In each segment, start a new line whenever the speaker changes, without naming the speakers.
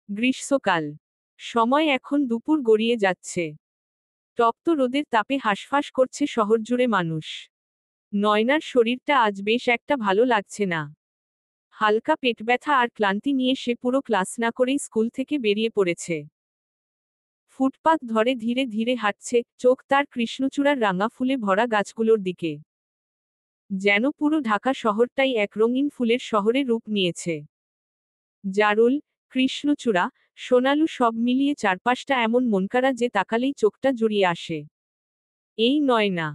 গ্রীষ্মকাল। সময় এখন দুপুর গড়িয়ে যাচ্ছে। তপ্ত রোদের তাপে হাঁসফাঁস করছে শহরজুড়ে মানুষ। নয়নার শরীরটা আজ বেশ একটা ভালো লাগছে না। হালকা পেট ব্যথা আর ক্লান্তি নিয়ে সে পুরো ক্লাস না করেই স্কুল থেকে বেরিয়ে পড়েছে। ফুটপাত ধরে ধীরে ধীরে হাঁটছে, চোখ তার কৃষ্ণচূড়ার রাঙা ফুলে ভরা গাছগুলোর দিকে। যেন পুরো ঢাকা শহরটাই এক রঙিন ফুলের শহরে রূপ নিয়েছে। জারুল, কৃষ্ণচূড়া, সোনালু সব মিলিয়ে চারপাশটা এমন মনকাড়া যে তাকালেই চোখটা জুড়িয়ে আসে। এই নয়না।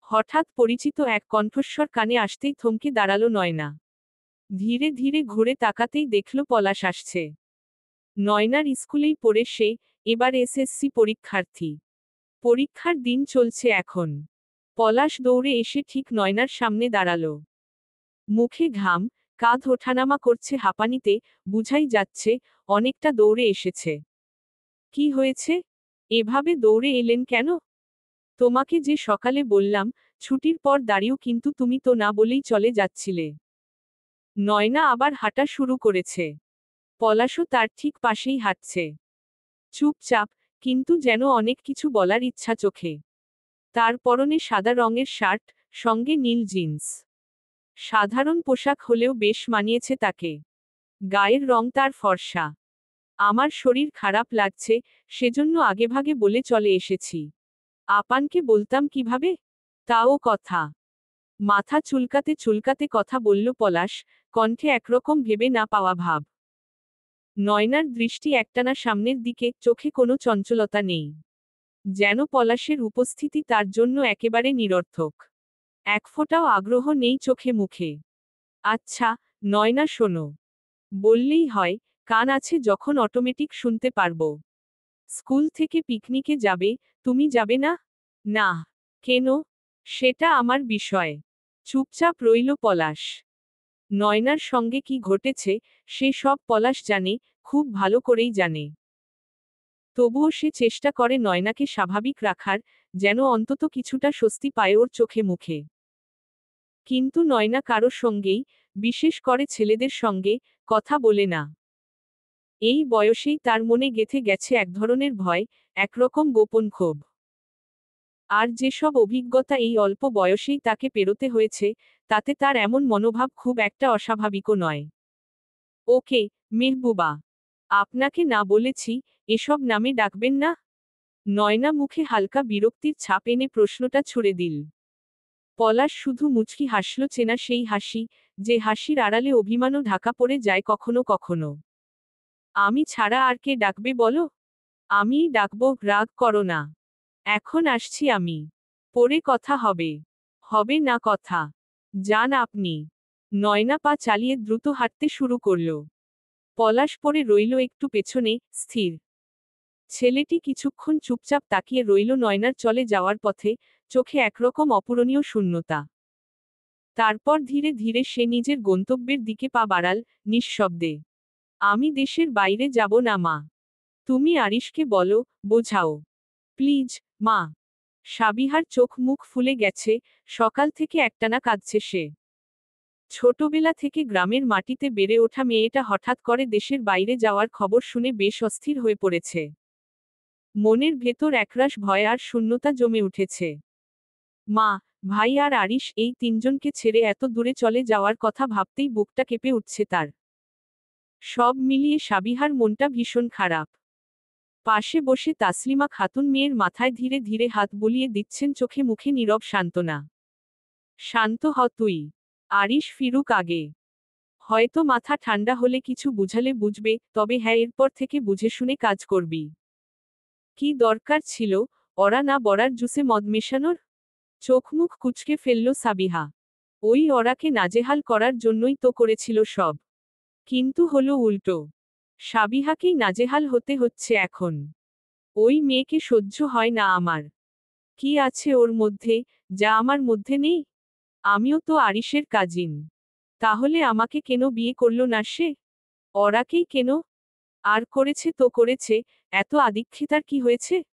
হঠাৎ পরিচিত এক কণ্ঠস্বর কানে আসতেই থমকে দাঁড়ালো নয়না। ধীরে ধীরে ঘুরে তাকাতেই দেখল পলাশ আসছে। নয়নার স্কুলেই পড়ে সে, এবার এসএসসি পরীক্ষার্থী। পরীক্ষার দিন চলছে এখন। পলাশ দৌড়ে এসে ঠিক নয়নার সামনে দাঁড়ালো। মুখে ঘাম, কাঁধ ওঠানামা করছে হাঁপানিতে, বুঝাই যাচ্ছে অনেকটা দৌড়ে এসেছে। কি হয়েছে? এভাবে দৌড়ে এলেন কেন? তোমাকে যে সকালে বললাম, ছুটির পর দাঁড়িয়েও কিন্তু তুমি তো না বলেই চলে যাচ্ছিলে। নয়না আবার হাঁটা শুরু করেছে। পলাশও তার ঠিক পাশেই হাঁটছে। চুপচাপ, কিন্তু যেন অনেক কিছু বলার ইচ্ছা চোখে। তার পরনে সাদা রঙের শার্ট, সঙ্গে নীল জিন্স। সাধারণ পোশাক হলেও বেশ মানিয়েছে তাকে। গায়ের রং তার ফর্সা। আমার শরীর খারাপ লাগছে, সেজন্য আগেভাগে বলে চলে এসেছি। আপানকে বলতাম কিভাবে? তাও কথা। মাথা চুলকাতে চুলকাতে কথা বলল পলাশ, কণ্ঠে একরকম ভেবে না পাওয়া ভাব। নয়নার দৃষ্টি একটানা সামনের দিকে, চোখে কোনো চঞ্চলতা নেই। যেন পলাশের উপস্থিতি তার জন্য একেবারে নিরর্থক। এক ফোঁটাও আগ্রহ নেই চোখে মুখে। আচ্ছা, নয়না শোনো। বললেই হয়, কান আছে যখন অটোমেটিক শুনতে পারবো। স্কুল থেকে পিকনিকে যাবে, তুমি যাবে না? না। কেন? সেটা আমার বিষয়। চুপচাপ রইল পলাশ। নয়নার সঙ্গে কি ঘটেছে, সে সব পলাশ জানে, খুব ভালো করেই জানে। তবুও সে চেষ্টা করে নয়নাকে স্বাভাবিক রাখার, যেন অন্তত কিছুটা স্বস্তি পায় ওর চোখে মুখে। কিন্তু নয়না কারো সঙ্গেই, বিশেষ করে ছেলেদের সঙ্গে, কথা বলে না। এই বয়সেই তার মনে গেঁথে গেছে এক ধরনের ভয়, একরকম গোপন ক্ষোভ। আর যেসব অভিজ্ঞতা এই অল্প বয়সেই তাকে পেরোতে হয়েছে, তাতে তার এমন মনোভাব খুব একটা অস্বাভাবিকও নয়। ওকে, মেহবুবা। আপনাকে না বলেছি, এসব নামে ডাকবেন না? নয়না মুখে হালকা বিরক্তির ছাপ এনে প্রশ্নটা ছুড়ে দিল। পলাশ শুধু মুচকি হাসল, চেনা সেই হাসি, যে হাসির আড়ালে অভিমানও ঢাকা পড়ে যায় কখনো কখনো। আমি ছাড়া আর কে ডাকবে বলো? আমিই ডাকবো, রাগ করো না। এখন আসছি আমি। পরে কথা হবে। হবে না কথা। যান আপনি। নয়না পা চালিয়ে দ্রুত হাঁটতে শুরু করল। পলাশ পড়ে রইল একটু পেছনে, স্থির। ছেলেটি কিছুক্ষণ চুপচাপ তাকিয়ে রইল নয়নার চলে যাওয়ার পথে, চোখে একরকম অপূরণীয় শূন্যতা। তারপর ধীরে ধীরে সে নিজের গন্তব্যের দিকে পা বাড়াল, নিঃশব্দে। আমি দেশের বাইরে যাব না মা। তুমি আরিশকে বলো, বোঝাও। প্লিজ, মা। সাবিহার চোখ মুখ ফুলে গেছে, সকাল থেকে একটানা কাঁদছে সে। ছোটবেলা থেকে গ্রামের মাটিতে বেড়ে ওঠা মেয়েটা হঠাৎ করে দেশের বাইরে যাওয়ার খবর শুনে বেশ অস্থির হয়ে পড়েছে। মনের ভেতর একরাশ ভয় আর শূন্যতা জমে উঠেছে। মা, ভাই আর আরিশ এই তিনজনকে ছেড়ে এত দূরে চলে যাওয়ার কথা ভাবতেই বুকটা কেঁপে উঠছে তার। সব মিলিয়ে সাবিহার মনটা ভীষণ খারাপ। পাশে বসে তাসলিমা খাতুন মেয়ের মাথায় ধীরে ধীরে হাত বুলিয়ে দিচ্ছেন, চোখে মুখে নীরব সান্ত্বনা। শান্ত হ তুই। আরিশ ফিরুক আগে। হয়তো মাথা ঠান্ডা হলে কিছু বুঝালে বুঝবে, তবে হ্যাঁ, এরপর থেকে বুঝে শুনে কাজ করবি। কি দরকার ছিল ওরা না বড়ার জুসে মদ মেশানোর? চোখ মুখ কুঁচকে ফেলল সাবিহা। ওই ওরাকে নাজেহাল করার জন্যই তো করেছিল সব। কিন্তু হলো উল্টো। সাবিহাকেই নাজেহাল হতে হচ্ছে এখন। ওই মেয়েকে সহ্য হয় না আমার। কি আছে ওর মধ্যে, যা আমার মধ্যে নেই? আমিও তো আরিশের কাজিন। তাহলে আমাকে কেন বিয়ে করলো না সে? ওরাকেই কেন? আর করেছে তো করেছে, এত আদিক্ষেতার কি হয়েছে?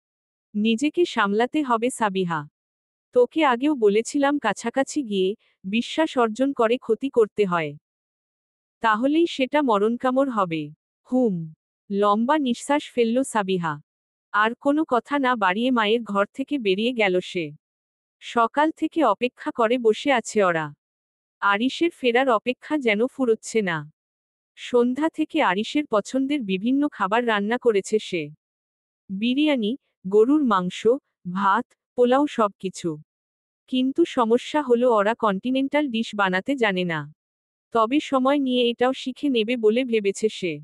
নিজেকে সামলাতে হবে সাবিহা। তোকে আগেও বলেছিলাম কাছাকাছি গিয়ে, বিশ্বাস অর্জন করে ক্ষতি করতে হয়। তাহলেই সেটা মরণকামড় হবে। হুম। লম্বা নিঃশ্বাস ফেলল সাবিহা। আর কোনো কথা না বাড়িয়ে মায়ের ঘর থেকে বেরিয়ে গেল সে। সকাল থেকে অপেক্ষা করে বসে আছে ওরা। আরিশের ফেরার অপেক্ষা যেন ফুরোচ্ছে না। সন্ধ্যা থেকে আরিশের পছন্দের বিভিন্ন খাবার রান্না করেছে সে। বিরিয়ানি, গরুর মাংস, ভাত, পোলাও সবকিছু। কিন্তু সমস্যা হলো ওরা কন্টিনেন্টাল ডিশ বানাতে জানে না। তবে সময় নিয়ে এটাও শিখে নেবে বলে ভেবেছে সে।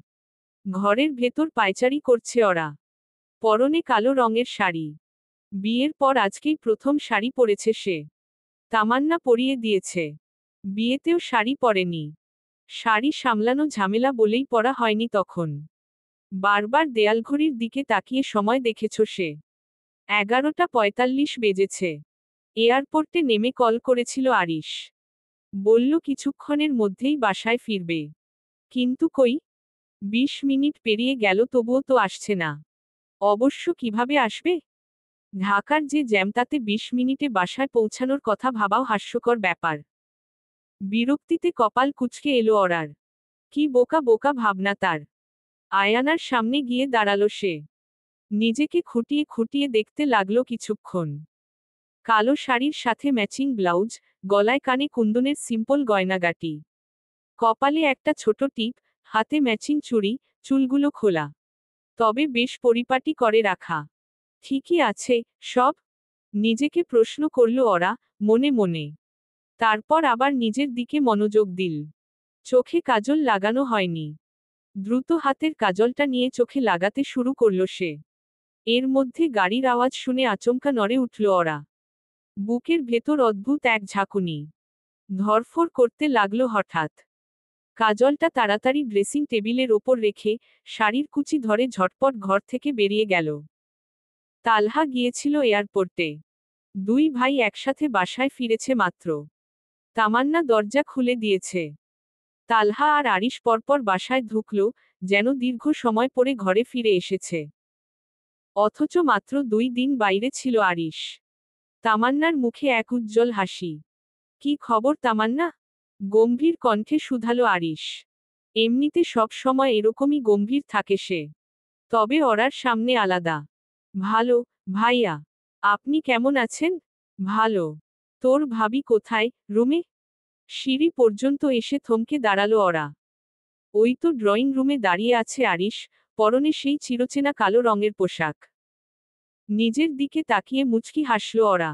ঘরের ভেতর পায়চারি করছে ওরা। পরনে কালো রঙের শাড়ি। বিয়ের পর আজকেই প্রথম শাড়ি পরেছে সে। তামান্না পরিয়ে দিয়েছে। বিয়েতেও শাড়ি পরেনি। শাড়ি সামলানো ঝামেলা বলেই পরা হয়নি তখন। বারবার দেয়ালঘড়ির দিকে তাকিয়ে সময় দেখেছ সে। 11:45 বেজেছে। এয়ারপোর্টে নেমে কল করেছিল আরিশ। বলল কিছুক্ষণের মধ্যেই বাসায় ফিরবে। কিন্তু কই? 20 মিনিট পেরিয়ে গেল তবুও তো আসছে না। অবশ্য কিভাবে আসবে? ঢাকার যে জ্যাম, তাতে 20 মিনিটে বাসায় পৌঁছানোর কথা ভাবাও হাস্যকর ব্যাপার। বিরক্তিতে কপাল কুঁচকে এলো ওরার। কি বোকা বোকা ভাবনা তার। আয়নার সামনে গিয়ে দাঁড়ালো সে। নিজেকে খুঁটিয়ে খুঁটিয়ে দেখতে লাগলো কিছুক্ষণ। কালো শাড়ির সাথে ম্যাচিং ব্লাউজ, গলায় কানে কুন্দনের সিম্পল গয়নাগাটি। কপালে একটা ছোট টিপ, হাতে ম্যাচিং চুড়ি, চুলগুলো খোলা। তবে বেশ পরিপাটি করে রাখা। ঠিকই আছে সব? নিজেকে প্রশ্ন করল ওরা, মনে মনে। তারপর আবার নিজের দিকে মনোযোগ দিল। চোখে কাজল লাগানো হয়নি। দ্রুত হাতের কাজলটা নিয়ে চোখে লাগাতে শুরু করল সে। এর মধ্যে গাড়ির আওয়াজ শুনে আচমকা নড়ে উঠল ওরা। বুকের ভেতর অদ্ভুত এক ঝাঁকুনি। ধরফর করতে লাগলো হঠাৎ। কাজলটা তাড়াতাড়ি ড্রেসিং টেবিলের ওপর রেখে, শাড়ির কুচি ধরে ঝটপট ঘর থেকে বেরিয়ে গেল। তালহা গিয়েছিল এয়ারপোর্টে। দুই ভাই একসাথে বাসায় ফিরেছে মাত্র। তামান্না দরজা খুলে দিয়েছে। তালহা আর আরিশ পরপর বাসায় ঢুকল, যেন দীর্ঘ সময় পরে ঘরে ফিরে এসেছে। অথচ মাত্র 2 দিন বাইরে ছিল আরিশ। তামান্নার মুখে এক উজ্জ্বল হাসি। কি খবর তামান্না? গম্ভীর কণ্ঠে শুধালো আরিশ। এমনিতে সব সময় এরকমই গম্ভীর থাকে সে। তবে ওরার সামনে আলাদা। ভালো, ভাইয়া। আপনি কেমন আছেন? ভালো। তোর ভাবি কোথায়, রুমে? সিঁড়ি পর্যন্ত এসে থমকে দাঁড়ালো ওরা। ওই তো ড্রয়িং রুমে দাঁড়িয়ে আছে আরিশ, পরনে সেই চিরচেনা কালো রঙের পোশাক। নিজের দিকে তাকিয়ে মুচকি হাসল ওরা।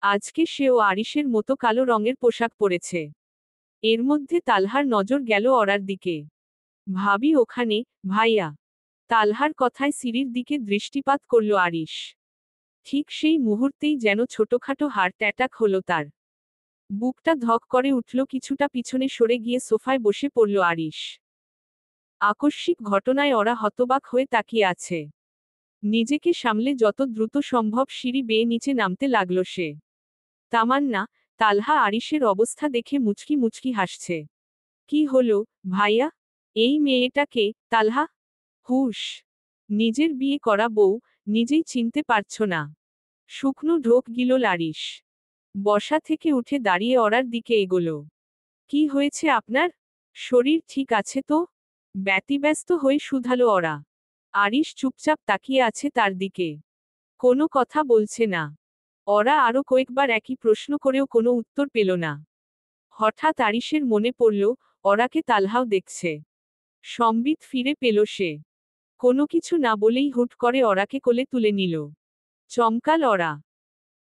আজকে সেও আরিশের মতো কালো রঙের পোশাক পরেছে। এর মধ্যে তালহার নজর গেল ওরার দিকে। ভাবি ওখানে, ভাইয়া। তালহার কথায় সিঁড়ির দিকে দৃষ্টিপাত করল আরিশ। ঠিক সেই মুহূর্তেই যেন ছোটখাটো হার্ট অ্যাটাক হলো তার। বুকটা ধক করে উঠল, কিছুটা পিছনে সরে গিয়ে সোফায় বসে পড়ল আরিশ। আকস্মিক ঘটনায় ওরা হতবাক হয়ে তাকিয়ে আছে। নিজেকে সামলে যত দ্রুত সম্ভব সিঁড়ি বেয়ে নিচে নামতে লাগল সে। তামান্না, তালহা আরিশের অবস্থা দেখে মুচকি মুচকি হাসছে। কি হলো, ভাইয়া? এই মেয়েটাকে, তালহা? হুশ। নিজের বিয়ে করা বউ, নিজেই চিনতে পারছ না? শুকনো ঢোক গিল আরিশ। বসা থেকে উঠে দাঁড়িয়ে ওরার দিকে এগোলো। কি হয়েছে আপনার? শরীর ঠিক আছে তো? ব্যতিব্যস্ত হয়ে শুধালো ওরা। আরিশ চুপচাপ তাকিয়ে আছে তার দিকে। কোনো কথা বলছে না। ওরা আরো কয়েকবার একই প্রশ্ন করেও কোনো উত্তর পেল না। হঠাৎ আরিশের মনে পড়ল, ওরাকে তালহাও দেখছে। সম্বিত ফিরে পেল সে। কোনো কিছু না বলেই হুট করে ওরাকে কোলে তুলে নিল। চমকাল ওরা।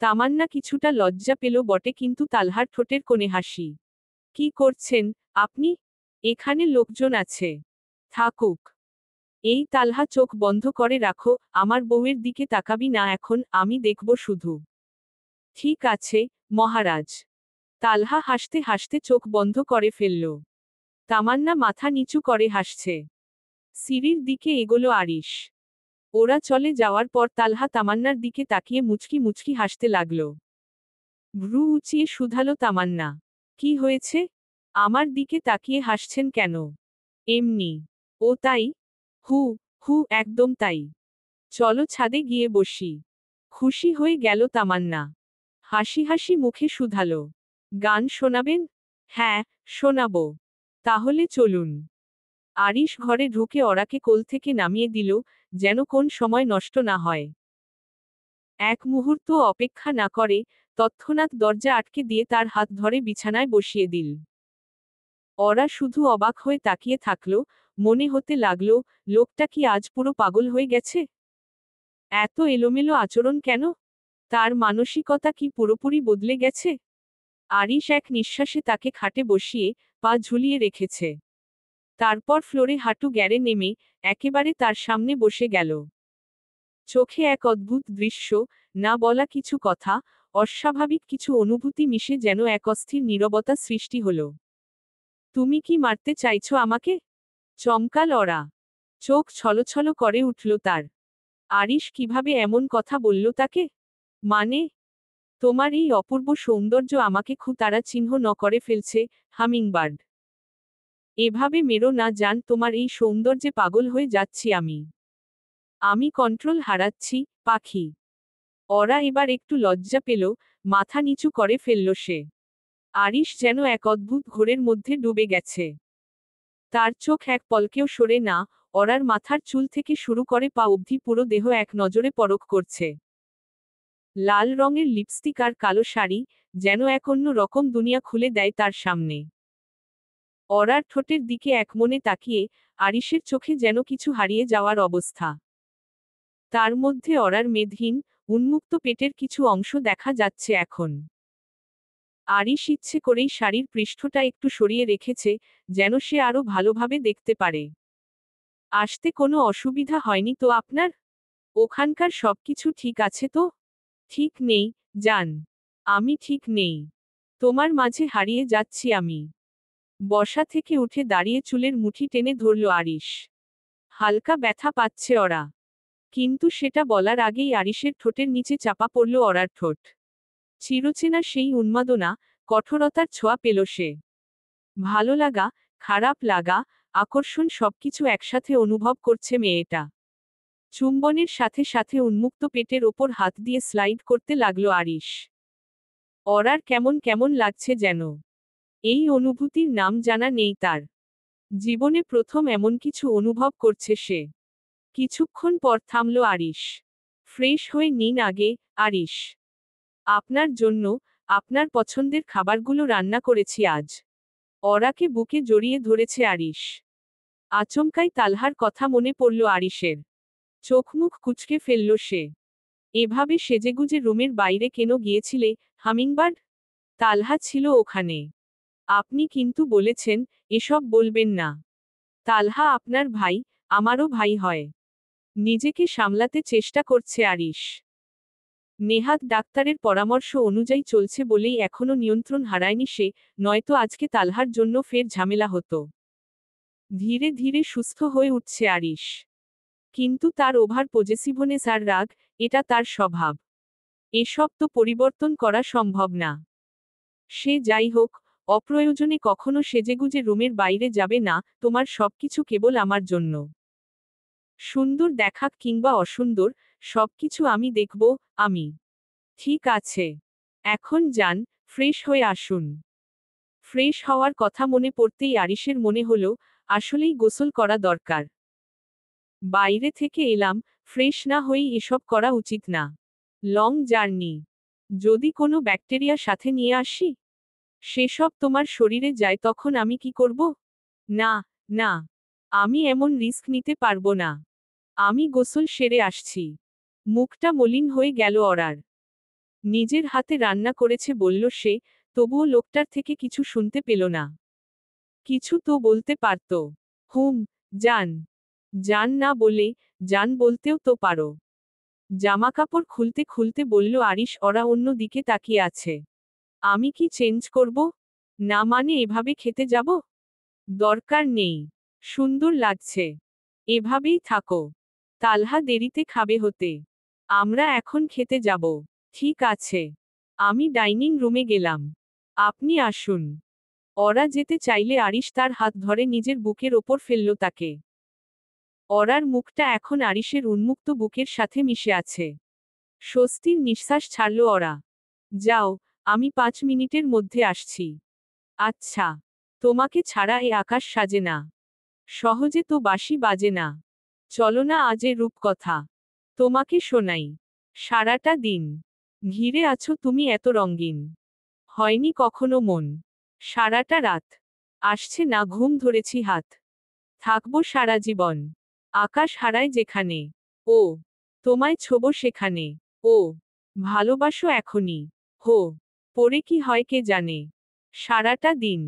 তামান্না কিছুটা লজ্জা পেল বটে, কিন্তু তালহার ঠোঁটের কোণে হাসি। কি করছেন আপনি? এখানে লোকজন আছে। থাকুক। এই তালহা, চোখ বন্ধ করে রাখো, আমার বউয়ের দিকে তাকাবি না এখন, আমি দেখব শুধু। ঠিক আছে, মহারাজ। তালহা হাসতে হাসতে চোখ বন্ধ করে ফেলল। তামান্না মাথা নিচু করে হাসছে। সিঁড়ির দিকে এগোলো আরিশ। ওরা চলে যাওয়ার পর তালহা তামান্নার দিকে তাকিয়ে মুচকি মুচকি হাসতে লাগল। ভ্রু উঁচিয়ে শুধালো তামান্না। কি হয়েছে? আমার দিকে তাকিয়ে হাসছেন কেন? এমনি। ও তাই? হু, হু, একদম তাই। চলো ছাদে গিয়ে বসি। খুশি হয়ে গেল তামান্না। হাসি হাসি মুখে শুধালো। গান শোনাবেন? হ্যাঁ, শোনাবো। তাহলে চলুন। আরিশ ঘরে ঢুকে অরাকে কোল থেকে নামিয়ে দিল, যেন কোন সময় নষ্ট না হয়। এক মুহূর্ত অপেক্ষা না করে তৎক্ষণাৎ দরজা আটকে দিয়ে তার হাত ধরে বিছানায় বসিয়ে দিল। অরা শুধু অবাক হয়ে তাকিয়ে থাকল, মনে হতে লাগল, লোকটা কি আজ পুরো পাগল হয়ে গেছে? এত এলোমেলো আচরণ কেন? তার মানসিকতা কি পুরোপুরি বদলে গেছে? আরিশ এক নিঃশ্বাসে তাকে খাটে বসিয়ে পা ঝুলিয়ে রেখেছে। তারপর ফ্লোরে হাঁটু গেড়ে নেমে একেবারে তার সামনে বসে গেল। চোখে এক অদ্ভুত দৃশ্য, না বলা কিছু কথা, অস্বাভাবিক কিছু অনুভূতি মিশে যেন এক অস্থির নীরবতা সৃষ্টি হল। তুমি কি মারতে চাইছো আমাকে? চমকাল অরা। চোখ ছলছল করে উঠল তার। আরিশ কিভাবে এমন কথা বলল তাকে? মানে, তোমার এই অপূর্ব সৌন্দর্য আমাকে তারা চিহ্ন ন করে ফেলছে, হামিংবার্ড। এভাবে মেরো না জান, তোমার এই সৌন্দর্যে পাগল হয়ে যাচ্ছি আমি। আমি কন্ট্রোল হারাচ্ছি, পাখি। অরা এবার একটু লজ্জা পেল, মাথা নিচু করে ফেলল সে। আরিশ যেন এক অদ্ভুত ঘোরের মধ্যে ডুবে গেছে। তার চোখ এক পলকেও সরে না, অরার মাথার চুল থেকে শুরু করে পা অবধি পুরো দেহ এক নজরে পরখ করছে। লাল রঙের লিপস্টিক আর কালো শাড়ি, যেন এক অন্য রকম দুনিয়া খুলে দেয় তার সামনে। অরার ঠোঁটের দিকে একমনে তাকিয়ে, আরিশের চোখে যেন কিছু হারিয়ে যাওয়ার অবস্থা। তার মধ্যে অরার মেদহীন, উন্মুক্ত পেটের কিছু অংশ দেখা যাচ্ছে এখন। আরিশ ইচ্ছে করেই শাড়ির পৃষ্ঠটা একটু সরিয়ে রেখেছে, যেন সে আরো ভালোভাবে দেখতে পারে। আসতে কোনো অসুবিধা হয়নি তো আপনার? ওখানকার সবকিছু ঠিক আছে তো? ঠিক নেই, জান। আমি ঠিক নেই। তোমার মাঝে হারিয়ে যাচ্ছি আমি। বসা থেকে উঠে দাঁড়িয়ে চুলের মুঠি টেনে ধরল আরিশ। হালকা ব্যথা পাচ্ছে অরা। কিন্তু সেটা বলার আগেই আরিশের ঠোঁটের নিচে চাপা পড়ল অরার ঠোঁট। চিরচেনা সেই উন্মাদনা, কঠোরতার ছোঁয়া পেল সে। ভালো লাগা, খারাপ লাগা, আকর্ষণ সবকিছু একসাথে অনুভব করছে মেয়েটা। চুম্বনের সাথে সাথে উন্মুক্ত পেটের ওপর হাত দিয়ে স্লাইড করতে লাগলো আরিশ। অরার কেমন কেমন লাগছে যেন। এই অনুভূতির নাম জানা নেই তার। জীবনে প্রথম এমন কিছু অনুভব করছে সে। কিছুক্ষণ পর থামল আরিশ। ফ্রেশ হয়ে নিন আগে, আরিশ। আপনার জন্য, আপনার পছন্দের খাবারগুলো রান্না করেছি আজ। অরাকে বুকে জড়িয়ে ধরেছে আরিশ। আচমকাই তালহার কথা মনে পড়ল আরিশের। চোখমুখ কুঁচকে ফেলল সে। এভাবে সেজেগুজে রুমের বাইরে কেন গিয়েছিলে, হামিংবার্ড? তালহা ছিল ওখানে। আপনি কিন্তু বলেছেন, এসব বলবেন না। তালহা আপনার ভাই, আমারও ভাই হয়। নিজেকে সামলাতে চেষ্টা করছে আরিশ। নেহাত ডাক্তারের পরামর্শ অনুযায়ী চলছে বলেই এখনো নিয়ন্ত্রণ হারায়নি সে, নয়তো আজকে তালহার জন্য ফের ঝামেলা হতো। ধীরে ধীরে সুস্থ হয়ে উঠছে আরিশ। কিন্তু তার ওভার পজেসিভনেস আর রাগ, এটা তার স্বভাব। এসব তো পরিবর্তন করা সম্ভব না। সে যাই হোক, অপ্রয়োজনে কখনো সেজেগুজে রুমের বাইরে যাবে না, তোমার সবকিছু কেবল আমার জন্য। সুন্দর দেখাক কিংবা অসুন্দর, সবকিছু আমি দেখব, আমি। ঠিক আছে। এখন যান, ফ্রেশ হয়ে আসুন। ফ্রেশ হওয়ার কথা মনে পড়তেই আরিশের মনে হলো, আসলেই গোসল করা দরকার। বাইরে থেকে এলাম, ফ্রেশ না হয়েই এসব করা উচিত না। Long journey. যদি কোনো ব্যাকটেরিয়া সাথে নিয়ে আসি? সেসব তোমার শরীরে যায় তখন আমি কি করব? না, না। আমি এমন রিস্ক নিতে পারবো না। আমি গোসল সেরে আসছি। মুখটা মলিন হয়ে গেল অরার। নিজের হাতে রান্না করেছে বলল সে, তবুও লোকটার থেকে কিছু শুনতে পেল না। কিছু তো বলতে পারত। হুম, যান। যান না বলে, যান বলতেও তো পারো। জামাকাপড় খুলতে খুলতে বলল আরিশ। অরা অন্য দিকে তাকিয়ে আছে। আমি কি চেঞ্জ করব? না মানে এভাবে খেতে যাব? দরকার নেই। সুন্দর লাগছে। এভাবেই থাকো। তালহা দেরিতে খাবে হতে। আমরা এখন খেতে যাব। ঠিক আছে। আমি ডাইনিং রুমে গেলাম। আপনি আসুন। অরা যেতে চাইলে আরিশ তার হাত ধরে নিজের বুকের ওপর ফেলল তাকে। অরার মুখটা এখন আরিশের উন্মুক্ত বুকের সাথে মিশে আছে। স্বস্তির নিঃশ্বাস ছাড়ল অরা। যাও, আমি 5 মিনিটের মধ্যে আসছি। আচ্ছা। তোমাকে ছাড়া এ আকাশ সাজে না। সহজে তো বাঁশি বাজে না। চলো না আজ এ রূপকথা তোমাকে শোনাই। সারাটা দিন ঘিরে আছো তুমি এত রঙিন, হয়নি কখনো মন। সারাটা রাত আসছে না ঘুম, ধরেছি হাত, থাকবো সারা জীবন। আকাশ হারায় যেখানে, ও তোমায় ছোবো সেখানে। ও ভালোবাসো এখনই, হো পরে কি হয় কে জানে। সারাটা দিন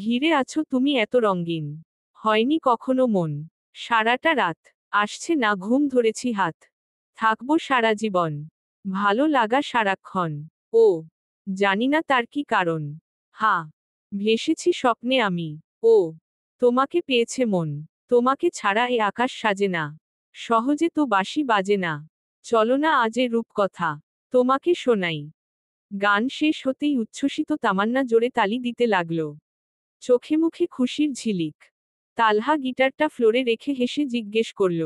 ঘিরে আছো তুমি এত রঙিন, হয়নি কখনো মন। সারাটা রাত আসছে না ঘুম, ধরেছি হাত, থাকবো সারা জীবন। ভালো লাগা সারাক্ষণ, ও জানি না তার কি কারণ। হা ভেসেছি স্বপ্নে আমি, ও তোমাকে পেয়েছে মন। তোমাকে ছাড়া এ আকাশ সাজে না, সহজে তো বাঁশি বাজে না। চলো না আজ এ রূপকথা তোমাকে শোনাই। গান শেষ হতেই উচ্ছ্বসিত তামান্না জোরে তালি দিতে লাগল। চোখে মুখে খুশির ঝিলিক। তালহা গিটারটা ফ্লোরে রেখে হেসে জিজ্ঞেস করল,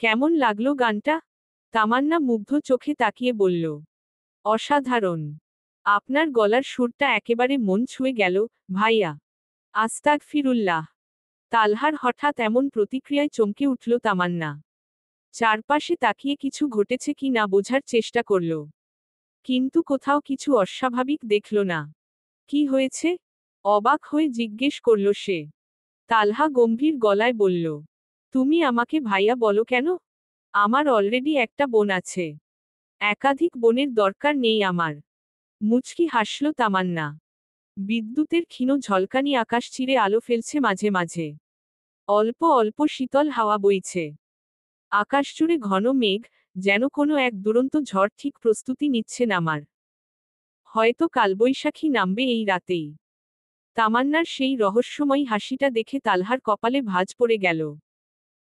কেমন লাগলো গানটা? তামান্না মুগ্ধ চোখে তাকিয়ে বলল, অসাধারণ। আপনার গলার সুরটা একেবারে মন ছুঁয়ে গেল, ভাইয়া। আস্তাগফিরুল্লাহ। তালহার হঠাৎ এমন প্রতিক্রিয়ায় চমকে উঠল তামান্না। চারপাশে তাকিয়ে কিছু ঘটেছে কি না বোঝার চেষ্টা করল, কিন্তু কোথাও কিছু অস্বাভাবিক দেখল না। কি হয়েছে? অবাক হয়ে জিজ্ঞেস করল সে। তালহা গম্ভীর গলায় বলল, তুমি আমাকে ভাইয়া বলো কেন? আমার অলরেডি একটা বোন আছে। একাধিক বোনের দরকার নেই আমার। মুচকি হাসল তামান্না। বিদ্যুতের ক্ষীণ ঝলকানি আকাশ চিরে আলো ফেলছে মাঝে মাঝে। অল্প অল্প শীতল হাওয়া বইছে। আকাশ জুড়ে ঘন মেঘ, যেন কোনো এক দুরন্ত ঝড় ঠিক প্রস্তুতি নিচ্ছে নামার। হয়তো কালবৈশাখী নামবে এই রাতেই। তামান্নার সেই রহস্যময়ী হাসিটা দেখে তালহার কপালে ভাঁজ পড়ে গেল।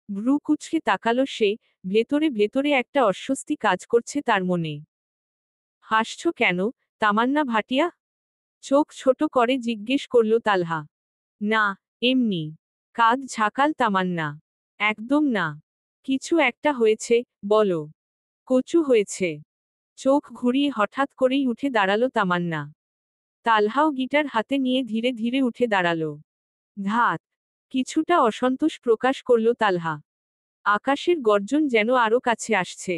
ভ্রু কুঁচকে তাকালো সে, ভেতরে ভেতরে একটা অস্বস্তি কাজ করছে তার মনে। হাসছ কেন, তামান্না ভাটিয়া? চোখ ছোট করে জিজ্ঞেস করল তালহা। না, এমনি। কাঁধ ঝাঁকাল তামান্না। একদম না। কিছু একটা হয়েছে, বলো। কচু হয়েছে। চোখ ঘুরিয়ে হঠাৎ করেই উঠে দাঁড়ালো তামান্না। তালহাও গিটার হাতে নিয়ে ধীরে ধীরে উঠে দাঁড়ালো। ধাত কিছুটা অসন্তোষ প্রকাশ করল তালহা। আকাশের গর্জন যেন আরো কাছে আসছে।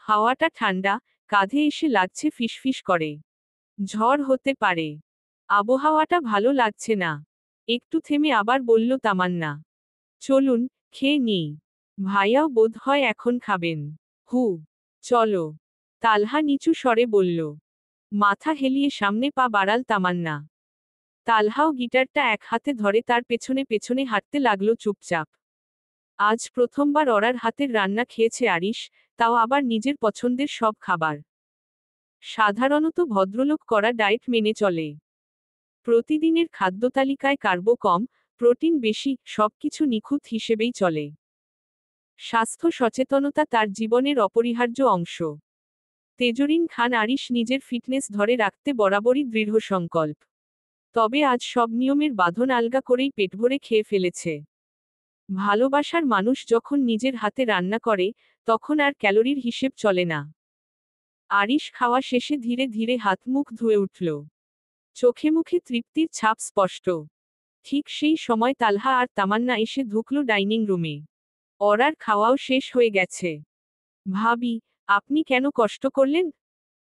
হাওয়াটা ঠান্ডা, কাঁধে এসে লাগছে ফিসফিস করে। ঝড় হতে পারে। আবহাওয়াটা ভালো লাগছে না। একটু থেমে আবার বলল তামান্না, চলুন, খেয়ে নিই। ভাইয়াও বোধ হয় এখন খাবেন। হু চলো। তালহা নিচু স্বরে বলল। মাথা হেলিয়ে সামনে পা বাড়াল তামান্না। তালহাও গিটারটা এক হাতে ধরে তার পেছনে পেছনে হাঁটতে লাগলো চুপচাপ। আজ প্রথমবার ওরার হাতের রান্না খেয়েছে আরিশ, তাও আবার নিজের পছন্দের সব খাবার। সাধারণত ভদ্রলোক করা ডায়েট মেনে চলে। প্রতিদিনের খাদ্যতালিকায় কার্ব কম, প্রোটিন বেশি, সবকিছু নিখুঁত হিসেবেই চলে। স্বাস্থ্য সচেতনতা তার জীবনের অপরিহার্য অংশ। তেজরিন খান আরিশ নিজের ফিটনেস ধরে রাখতে বরাবরই দৃঢ় সংকল্প। তবে আজ সব নিয়মের বাঁধন আলগা করেই পেট ভরে খেয়ে ফেলেছে। ভালোবাসার মানুষ যখন নিজের হাতে রান্না করে, তখন আর ক্যালোরির হিসেব চলে না। আরিশ খাওয়া শেষে ধীরে ধীরে হাত মুখ ধুয়ে উঠল। চোখে মুখে তৃপ্তির ছাপ স্পষ্ট। ঠিক সেই সময় তালহা আর তামান্না এসে ঢুকল ডাইনিং রুমে। ওরার খাওয়াও শেষ হয়ে গেছে। ভাবি, আপনি কেন কষ্ট করলেন?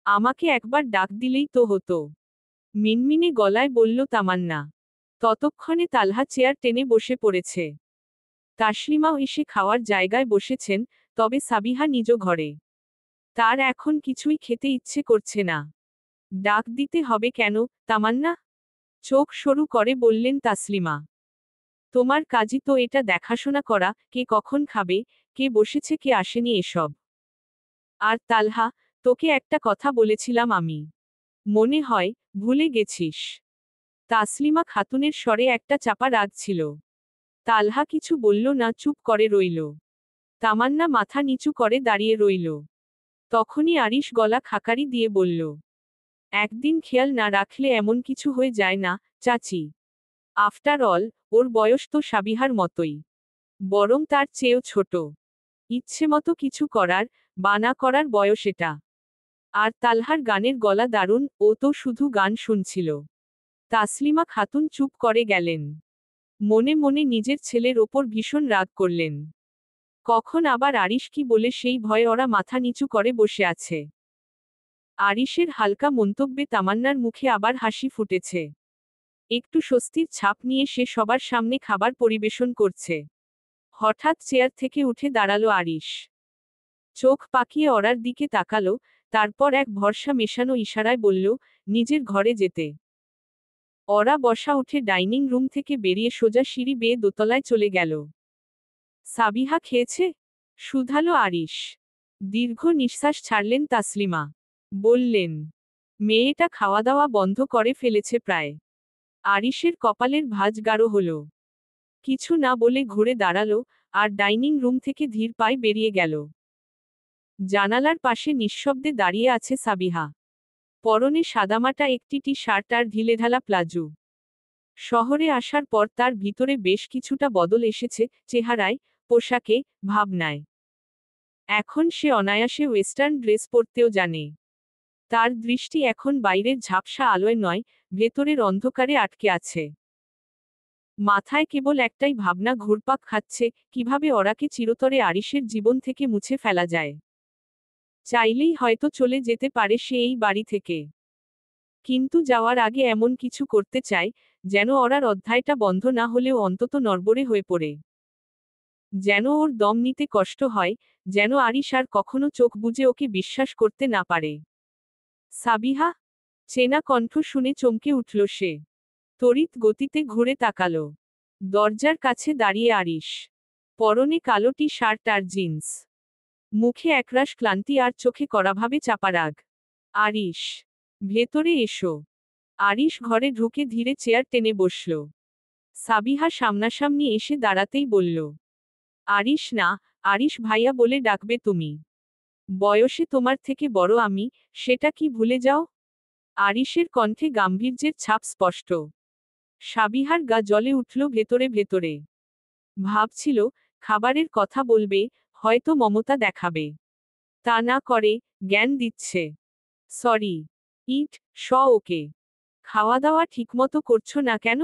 আমাকে একবার ডাক দিলেই তো হতো। মিনমিনে গলায় বলল তামান্না। ততক্ষণে তালহা চেয়ার টেনে বসে পড়েছে। তাসলিমাও এসে খাওয়ার জায়গায় বসেছেন, তবে সাবিহা নিজ ঘরে। তার এখন কিছুই খেতে ইচ্ছে করছে না। ডাক দিতে হবে কেন, তামান্না? চোখ সরু করে বললেন তাসলিমা। তোমার কাজই তো এটা দেখাশোনা করা, কে কখন খাবে, কে বসেছে কে আসেনি এসব। আর তালহা, তোকে একটা কথা বলেছিলাম আমি। মনে হয়, ভুলে গেছিস। তাসলিমা খাতুনের স্বরে একটা চাপা রাগ ছিল। তালহা কিছু বলল না, চুপ করে রইল। তামান্না মাথা নিচু করে দাঁড়িয়ে রইল। তখনই আরিশ গলা খাকারি দিয়ে বলল, একদিন খেয়াল না রাখলে এমন কিছু হয়ে যায় না, চাচি। আফটার অল, ওর বয়স তো সাবিহার মতোই। বরং তার চেয়েও ছোট। ইচ্ছেমতো কিছু করার, বা না করার বয়স এটা। আর তালহার গানের গলা দারুণ, ও তো শুধু গান শুনছিল। তাসলিমা খাতুন চুপ করে গেলেন। মনে মনে নিজের ছেলের ওপর ভীষণ রাগ করলেন। কখন আবার আরিশ কি বলে সেই ভয়ে ওরা মাথা নিচু করে বসে আছে। আরিশের হালকা মন্তব্যে তামান্নার মুখে আবার হাসি ফুটেছে। একটু স্বস্তির ছাপ নিয়ে সে সবার সামনে খাবার পরিবেশন করছে। হঠাৎ চেয়ার থেকে উঠে দাঁড়ালো আরিশ। চোখ পাকিয়ে ওরার দিকে তাকালো, তারপর এক ভরসা মেশানো ইশারায় বলল, নিজের ঘরে যেতে। ওরা বসা উঠে ডাইনিং রুম থেকে বেরিয়ে সোজা সিঁড়ি বেয়ে দোতলায় চলে গেল। সাবিহা খেয়েছে? শুধালো আরিশ। দীর্ঘ নিঃশ্বাস ছাড়লেন তাসলিমা। বললেন, মেয়েটা খাওয়া দাওয়া বন্ধ করে ফেলেছে প্রায়। আরিশের কপালের ভাঁজ গাঢ় হল। কিছু না বলে ঘুরে দাঁড়ালো, আর ডাইনিং রুম থেকে ধীর পায়ে বেরিয়ে গেল। জানালার পাশে নিঃশব্দে দাঁড়িয়ে আছে সাবিহা। পরনে সাদামাটা একটি টি শার্ট আর ঢিলেঢালা প্লাজো। শহরে আসার পর তার ভিতরে বেশ কিছুটা বদল এসেছে, চেহারায়, পোশাকে, ভাবনায়। এখন সে অনায়াসে ওয়েস্টার্ন ড্রেস পরতেও জানে। তার দৃষ্টি এখন বাইরের ঝাপসা আলোয় নয়, ভেতরের অন্ধকারে আটকে আছে। মাথায় কেবল একটাই ভাবনা ঘুরপাক খাচ্ছে, কিভাবে ওরাকে চিরতরে আরিশের জীবন থেকে মুছে ফেলা যায়। চাইলেই হয়তো চলে যেতে পারে সে এই বাড়ি থেকে। কিন্তু যাওয়ার আগে এমন কিছু করতে চায়, যেন ওরার অধ্যায়টা বন্ধ না হলেও অন্তত নড়বড়ে হয়ে পড়ে। যেন ওর দম নিতে কষ্ট হয়, যেন আরিশ আর কখনো চোখ বুজে ওকে বিশ্বাস করতে না পারে। সাবিহা? চেনা কণ্ঠ শুনে চমকে উঠল সে। তড়িৎ গতিতে ঘুরে তাকালো। দরজার কাছে দাঁড়িয়ে আরিশ। পরনে কালো টি শার্ট আর জিন্স। মুখে একরাশ ক্লান্তি আর চোখে কড়াভাবে চাপা রাগ। আরিশ, ভেতরে এসো। আরিশ ঘরে ঢুকে ধীরে চেয়ার টেনে বসল। সাবিহা সামনাসামনি এসে দাঁড়াতেই বলল, আরিশ না, আরিশ ভাইয়া বলে ডাকবে তুমি। বয়সে তোমার থেকে বড় আমি, সেটা কি ভুলে যাও? আরিশের কণ্ঠে গাম্ভীর্যের ছাপ স্পষ্ট। সাবিহার গা জ্বলে উঠল ভেতরে ভেতরে। ভাবছিল, খাবারের কথা বলবে, হয়তো মমতা দেখাবে। তা না করে, জ্ঞান দিচ্ছে। সরি। ইট, ওকে। খাওয়া দাওয়া ঠিকমতো করছো না কেন?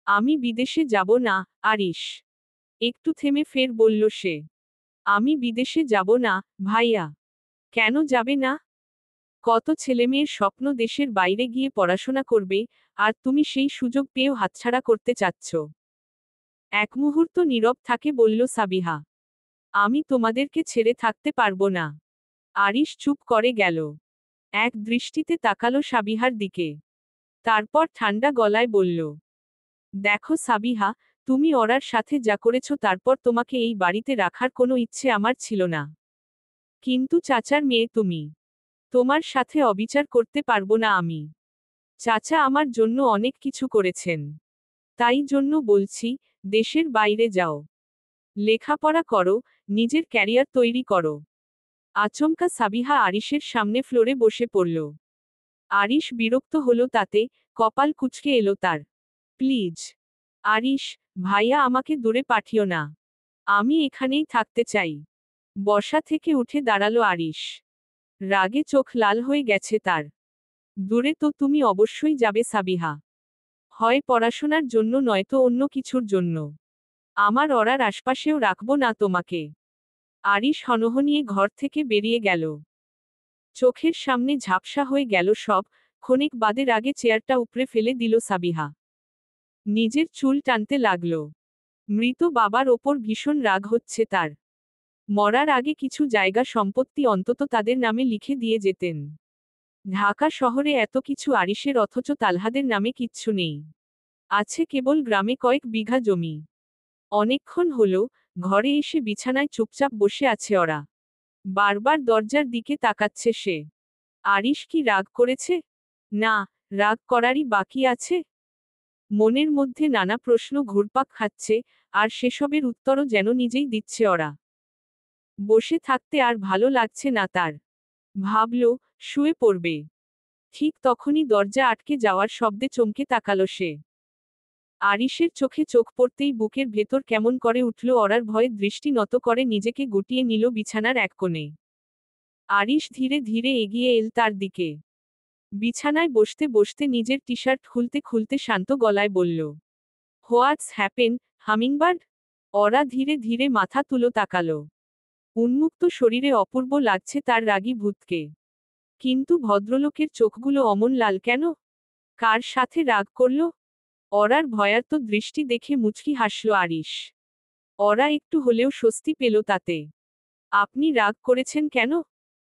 আমি বিদেশে যাব না, আরিশ। একটু থেমে ফের বলল সে। আমি বিদেশে যাব না, ভাইয়া। কেন যাবে না? কত ছেলেমেয়ের স্বপ্ন দেশের বাইরে গিয়ে পড়াশোনা করবে, আর তুমি সেই সুযোগ পেয়েও হাতছাড়া করতে চাচ্ছ। এক মুহূর্ত নীরব থাকে বলল সাবিহা। আমি তোমাদেরকে ছেড়ে থাকতে পারবো না। আরিশ চুপ করে গেল। এক দৃষ্টিতে তাকালো সাবিহার দিকে। তারপর ঠান্ডা গলায় বলল, দেখো সাবিহা, তুমি ওরার সাথে যা করেছ তারপর তোমাকে এই বাড়িতে রাখার কোনো ইচ্ছে আমার ছিল না। কিন্তু চাচার মেয়ে তুমি। তোমার সাথে অবিচার করতে পারবো না আমি। চাচা আমার জন্য অনেক কিছু করেছেন। তাই জন্য বলছি, দেশের বাইরে যাও। লেখাপড়া করো, নিজের ক্যারিয়ার তৈরি করো। আচমকা সাবিহা আরিশের সামনে ফ্লোরে বসে পড়ল। আরিশ বিরক্ত হলো তাতে, কপাল কুঁচকে এলো তার। প্লিজ। আরিশ, ভাইয়া আমাকে দূরে পাঠিও না। আমি এখানেই থাকতে চাই। বসা থেকে উঠে দাঁড়ালো আরিশ। রাগে চোখ লাল হয়ে গেছে তার। দূরে তো তুমি অবশ্যই যাবে সাবিহা। হয় পড়াশোনার জন্য নয়তো অন্য কিছুর জন্য। আমার ওরার আশপাশেও রাখবো না তোমাকে। আরিশ হনহনিয়ে ঘর থেকে বেরিয়ে গেল। চোখের সামনে ঝাপসা হয়ে গেল সব, ক্ষণিক বাদের আগে চেয়ারটা উপড়ে ফেলে দিল সাবিহা। নিজের চুল টানতে লাগল। মৃত বাবার ওপর ভীষণ রাগ হচ্ছে তার। মরার আগে কিছু জায়গা সম্পত্তি অন্তত তাদের নামে লিখে দিয়ে যেতেন। ঢাকা শহরে এত কিছু আরিশের, অথচ তালহাদের নামে কিচ্ছু নেই। আছে কেবল গ্রামে কয়েক বিঘা জমি। অনেকক্ষণ হলো, ঘরে এসে বিছানায় চুপচাপ বসে আছে ওরা। বারবার দরজার দিকে তাকাচ্ছে সে। আরিশ কি রাগ করেছে? না, রাগ করারই বাকি আছে। মনের মধ্যে নানা প্রশ্ন ঘুরপাক খাচ্ছে, আর সেসবের উত্তরও যেন নিজেই দিচ্ছে ওরা। বসে থাকতে আর ভালো লাগছে না তার। ভাবল, শুয়ে পড়বে। ঠিক তখনই দরজা আটকে যাওয়ার শব্দে চমকে তাকালো সে। আরিশের চোখে চোখ পড়তেই বুকের ভেতর কেমন করে উঠল, ওরার ভয়ে দৃষ্টি নত করে নিজেকে গুটিয়ে নিল বিছানার এক কোণে। আরিশ ধীরে ধীরে এগিয়ে এল তার দিকে। বিছানায় বসতে বসতে নিজের টি শার্ট খুলতে খুলতে শান্ত গলায় বলল, হোয়াটস হ্যাপেন, হামিংবার্ড? ওরা ধীরে ধীরে মাথা তুলো তাকালো। উন্মুক্ত শরীরে অপূর্ব লাগছে তার রাগী ভূতকে। কিন্তু ভদ্রলোকের চোখগুলো অমন লাল কেন? কার সাথে রাগ করল? ওরার ভয়ার্ত দৃষ্টি দেখে মুচকি হাসল আরিশ। ওরা একটু হলেও স্বস্তি পেল তাতে। আপনি রাগ করেছেন কেন?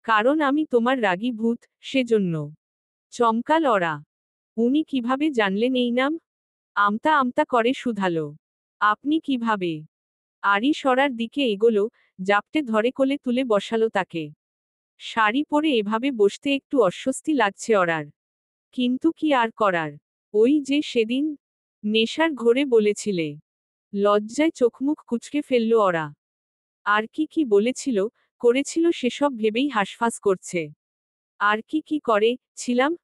কারণ আমি তোমার রাগী ভূত, সেজন্য। চমকাল ওরা। উনি কিভাবে জানলেন এই নাম? আমতা আমতা করে শুধালো। আপনি কিভাবে? আরিশ ওরার দিকে এগোলো, জাপটে ধরে কোলে তুলে বসালো তাকে। শাড়ি পরে এভাবে বসতে একটু অস্বস্তি লাগছে ওরার। কিন্তু কি আর করার? ওই যে সেদিন নেশার ঘোরে বলেছিলে। লজ্জায় চোখমুখ কুঁচকে ফেলল ওরা। আর কি কি বলেছিল, করেছিল সেসব ভেবেই হাঁসফাঁস করছে। আর কি কি করে ছিলাম?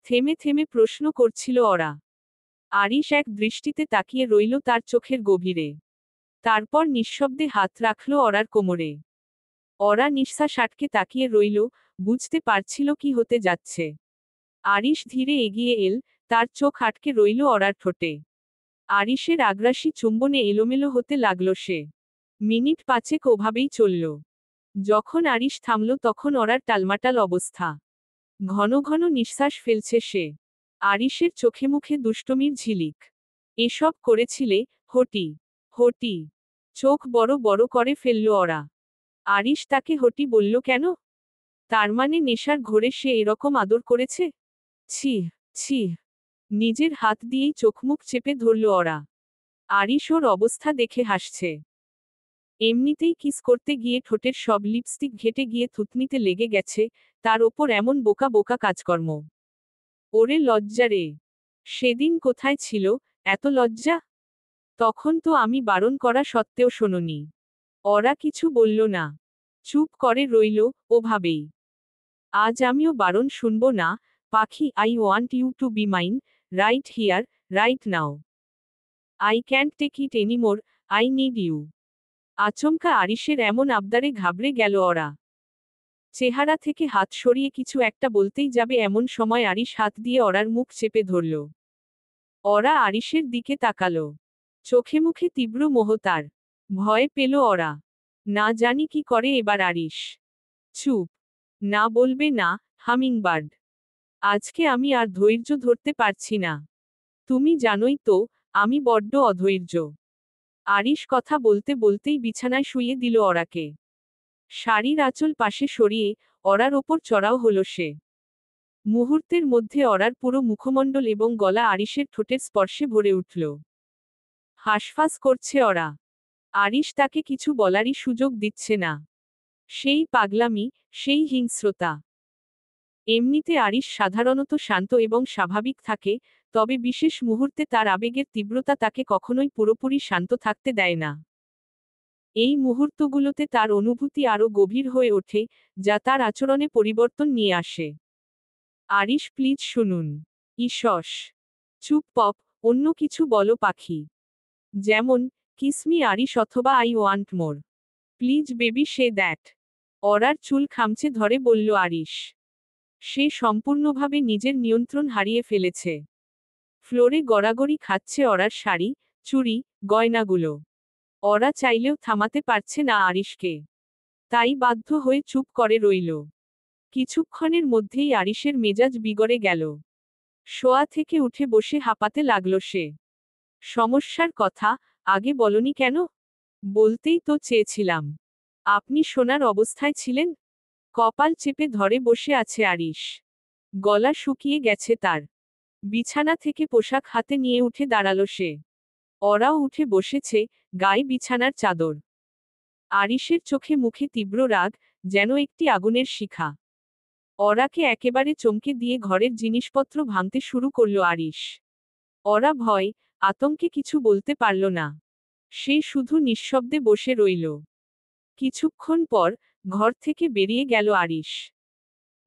থেমে থেমে প্রশ্ন করছিল ওরা। আরিশ এক দৃষ্টিতে তাকিয়ে রইল তার চোখের গভীরে। তারপর নিঃশব্দে হাত রাখল ওরার কোমরে। ওরা নিঃশ্বাস আটকে তাকিয়ে রইল, বুঝতে পারছিল কি হতে যাচ্ছে। আরিশ ধীরে এগিয়ে এল, তার চোখ আটকে রইল ওরার ঠোঁটে। আরিশের আগ্রাসী চুম্বনে এলোমেলো হতে লাগল সে। মিনিট পাঁচেক ওভাবেই চলল। যখন আরিশ থামল তখন ওরার টালমাটাল অবস্থা। ঘন ঘন নিঃশ্বাস ফেলছে সে। আরিশের চোখে মুখে দুষ্টমির ঝিলিক। এসব করেছিলে, হটি? হটি? চোখ বড় বড় করে ফেলল ওরা। আরিশ তাকে হটি বলল কেন? তার মানে নেশার ঘোরে সে এরকম আদর করেছে? ছি, ছি। নিজের হাত দিয়েই চোখমুখ চেপে ধরল ওরা। আরিশ ওর অবস্থা দেখে হাসছে। এমনিতেই কিস করতে গিয়ে ঠোঁটের সব লিপস্টিক ঘেটে গিয়ে থুতনিতে লেগে গেছে, তার ওপর এমন বোকা বোকা কাজকর্ম। ওরে লজ্জা রে! সেদিন কোথায় ছিল, এত লজ্জা? তখন তো আমি বারণ করা সত্ত্বেও শোনোনি। ওরা কিছু বলল না। চুপ করে রইল, ওভাবেই। আজ আমিও বারণ শুনব না, পাখি। I want you to be mine, right here, right now. I can't take it anymore, I need you. আচমকা আরিশের এমন আবদারে ঘাবড়ে গেল ওরা। চেহারা থেকে হাত সরিয়ে কিছু একটা বলতেই যাবে এমন সময় আরিশ হাত দিয়ে ওরার মুখ চেপে ধরল। ওরা আরিশের দিকে তাকালো। চোখে মুখে তীব্র মোহ তার। ভয় পেল ওরা। না জানি কি করে এবার আরিশ। চুপ! না বলবে না, হামিংবার্ড? আজকে আমি আর ধৈর্য ধরতে পারছি না। তুমি জানোই তো, আমি বড্ড অধৈর্য। আরিশ কথা বলতে বলতেই বিছানায় শুইয়ে দিল ওরাকে। শাড়ির আঁচল পাশে সরিয়ে ওরার ওপর চড়াও হলো সে। মুহূর্তের মধ্যে ওরার পুরো মুখমণ্ডল এবং গলা আরিশের ঠোঁটের স্পর্শে ভরে উঠল। হাঁসফাঁস করছে ওরা। আরিশ তাকে কিছু বলারই সুযোগ দিচ্ছে না। সেই পাগলামি, সেই হিংস্রতা। এমনিতে আরিশ সাধারণত শান্ত এবং স্বাভাবিক থাকে, তবে বিশেষ মুহূর্তে তার আবেগের তীব্রতা তাকে কখনোই পুরোপুরি শান্ত থাকতে দেয় না। এই মুহূর্তগুলোতে তার অনুভূতি আরও গভীর হয়ে ওঠে, যা তার আচরণে পরিবর্তন নিয়ে আসে। আরিশ প্লিজ শুনুন। ইশস! চুপ পপ, অন্য কিছু বলো পাখি। যেমন, কিসমি আরিশ অথবা I want more. Please baby say that. ওরার চুল খামচে ধরে বলল আরিশ। সে সম্পূর্ণভাবে নিজের নিয়ন্ত্রণ হারিয়ে ফেলেছে। ফ্লোরে গড়াগড়ি খাচ্ছে ওরার শাড়ি, চুড়ি, গয়নাগুলো। ওরা চাইলেও থামাতে পারছে না আরিশকে। তাই বাধ্য হয়ে চুপ করে রইল। কিছুক্ষণের মধ্যেই আরিশের মেজাজ বিগড়ে গেল। শোয়া থেকে উঠে বসে হাঁপাতে লাগল সে। সমস্যার কথা আগে বলনি কেন? বলতেই তো চেয়েছিলাম। আপনি শোনার অবস্থায় ছিলেন? কপাল চেপে ধরে বসে আছে আরিশ। গলা শুকিয়ে গেছে তার। বিছানা থেকে পোশাক হাতে নিয়ে উঠে দাঁড়ালো সে। ওরাও উঠে বসেছে, গায়ে বিছানার চাদর। আরিশের চোখে মুখে তীব্র রাগ, যেন একটি আগুনের শিখা। ওরাকে একেবারে চমকে দিয়ে ঘরের জিনিসপত্র ভাঙতে শুরু করল আরিশ। ওরা ভয়, আতঙ্কে কিছু বলতে পারল না। সে শুধু নিঃশব্দে বসে রইল। কিছুক্ষণ পর ঘর থেকে বেরিয়ে গেল আরিশ।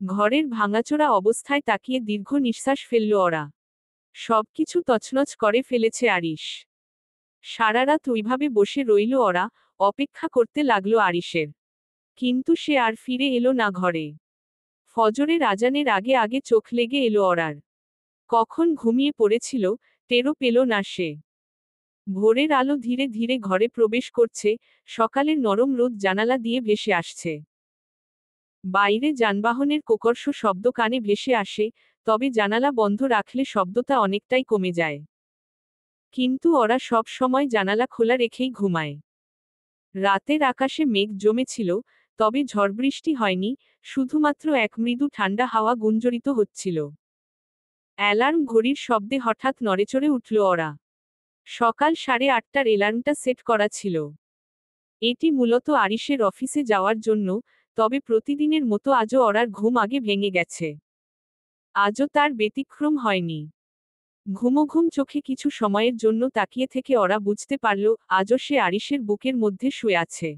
ঘরের ভাঙাচোরা অবস্থায় তাকিয়ে দীর্ঘ নিঃশ্বাস ফেলল ওরা। সবকিছু তছনছ করে ফেলেছে আরিশ। সারারাত ওইভাবে বসে রইল ওরা, অপেক্ষা করতে লাগলো আরিশের। কিন্তু সে আর ফিরে এলো না ঘরে। ফজরের আজানের আগে আগে চোখ লেগে এলো ওরার। কখন ঘুমিয়ে পড়েছিল, টেরও পেল না সে। ভোরের আলো ধীরে ধীরে ঘরে প্রবেশ করছে, সকালের নরম রোদ জানালা দিয়ে ভেসে আসছে। বাইরে যানবাহনের কোকর্ষ শব্দ কানে ভেসে আসে, তবে জানালা বন্ধ রাখলে শব্দটা অনেকটাই কমে যায়। কিন্তু ওরা সব সময় জানালা খোলা রেখেই ঘুমায়। রাতের আকাশে মেঘ জমেছিল, তবে ঝড়বৃষ্টি হয়নি, শুধুমাত্র এক মৃদু ঠান্ডা হাওয়া গুঞ্জরিত হচ্ছিল। অ্যালার্ম ঘড়ির শব্দে হঠাৎ নড়েচড়ে উঠল ওরা। সকাল 8:30টার অ্যালার্মটা সেট করা ছিল। এটি মূলত আরিশের অফিসে যাওয়ার জন্য, তবে প্রতিদিনের মতো আজও ওরার ঘুম আগে ভেঙে গেছে। আজও তার ব্যতিক্রম হয়নি। ঘুমোঘুম চোখে কিছু সময়ের জন্য তাকিয়ে থেকে ওরা বুঝতে পারল, আজও সে আরিশের বুকের মধ্যে শুয়ে আছে।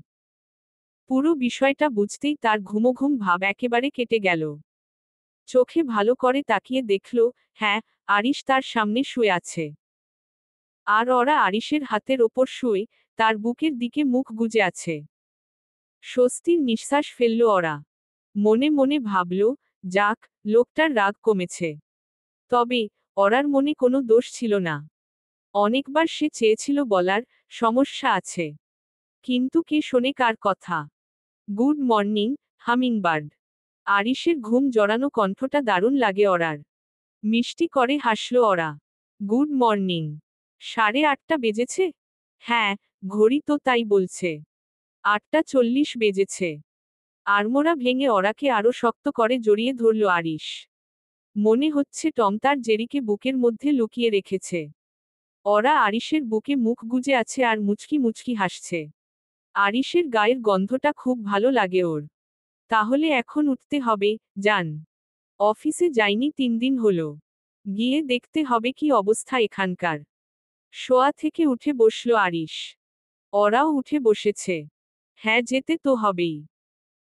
পুরো বিষয়টা বুঝতেই তার ঘুমোঘুম ভাব একেবারে কেটে গেল। চোখে ভালো করে তাকিয়ে দেখল, হ্যাঁ, আরিশ তার সামনে শুয়ে আছে। আর ওরা আরিশের হাতের ওপর শুয়ে, তার বুকের দিকে মুখ গুজে আছে। স্বস্তির নিঃশ্বাস ফেলল ওরা। মনে মনে ভাবল, যাক, লোকটার রাগ কমেছে। তবে ওরার মনে কোনো দোষ ছিল না। অনেকবার সে চেয়েছিল বলার, সমস্যা আছে। কিন্তু কে শোনে কার কথা? Good morning, hummingbird. আরিশের ঘুম জড়ানো কণ্ঠটা দারুণ লাগে ওরার। মিষ্টি করে হাসল ওরা। Good morning. 8:30 বেজেছে? হ্যাঁ, ঘড়ি তো তাই বলছে। 8:40 বেজেছে। আড়মোড়া ভেঙে ওরাকে আরো শক্ত করে জড়িয়ে ধরল আরিশ। মনে হচ্ছে টম তার জেরিকে বুকের মধ্যে লুকিয়ে রেখেছে। ওরা আরিশের বুকে মুখ গুজে আছে আর মুচকি মুচকি হাসছে। আরিশের গায়ের গন্ধটা খুব ভালো লাগে ওর। তাহলে এখন উঠতে হবে, যান। অফিসে যাইনি 3 দিন হলো। গিয়ে দেখতে হবে কি অবস্থা এখানকার। শোয়া থেকে উঠে বসল আরিশ। ওরাও উঠে বসেছে। হ্যাঁ, যেতে তো হবেই।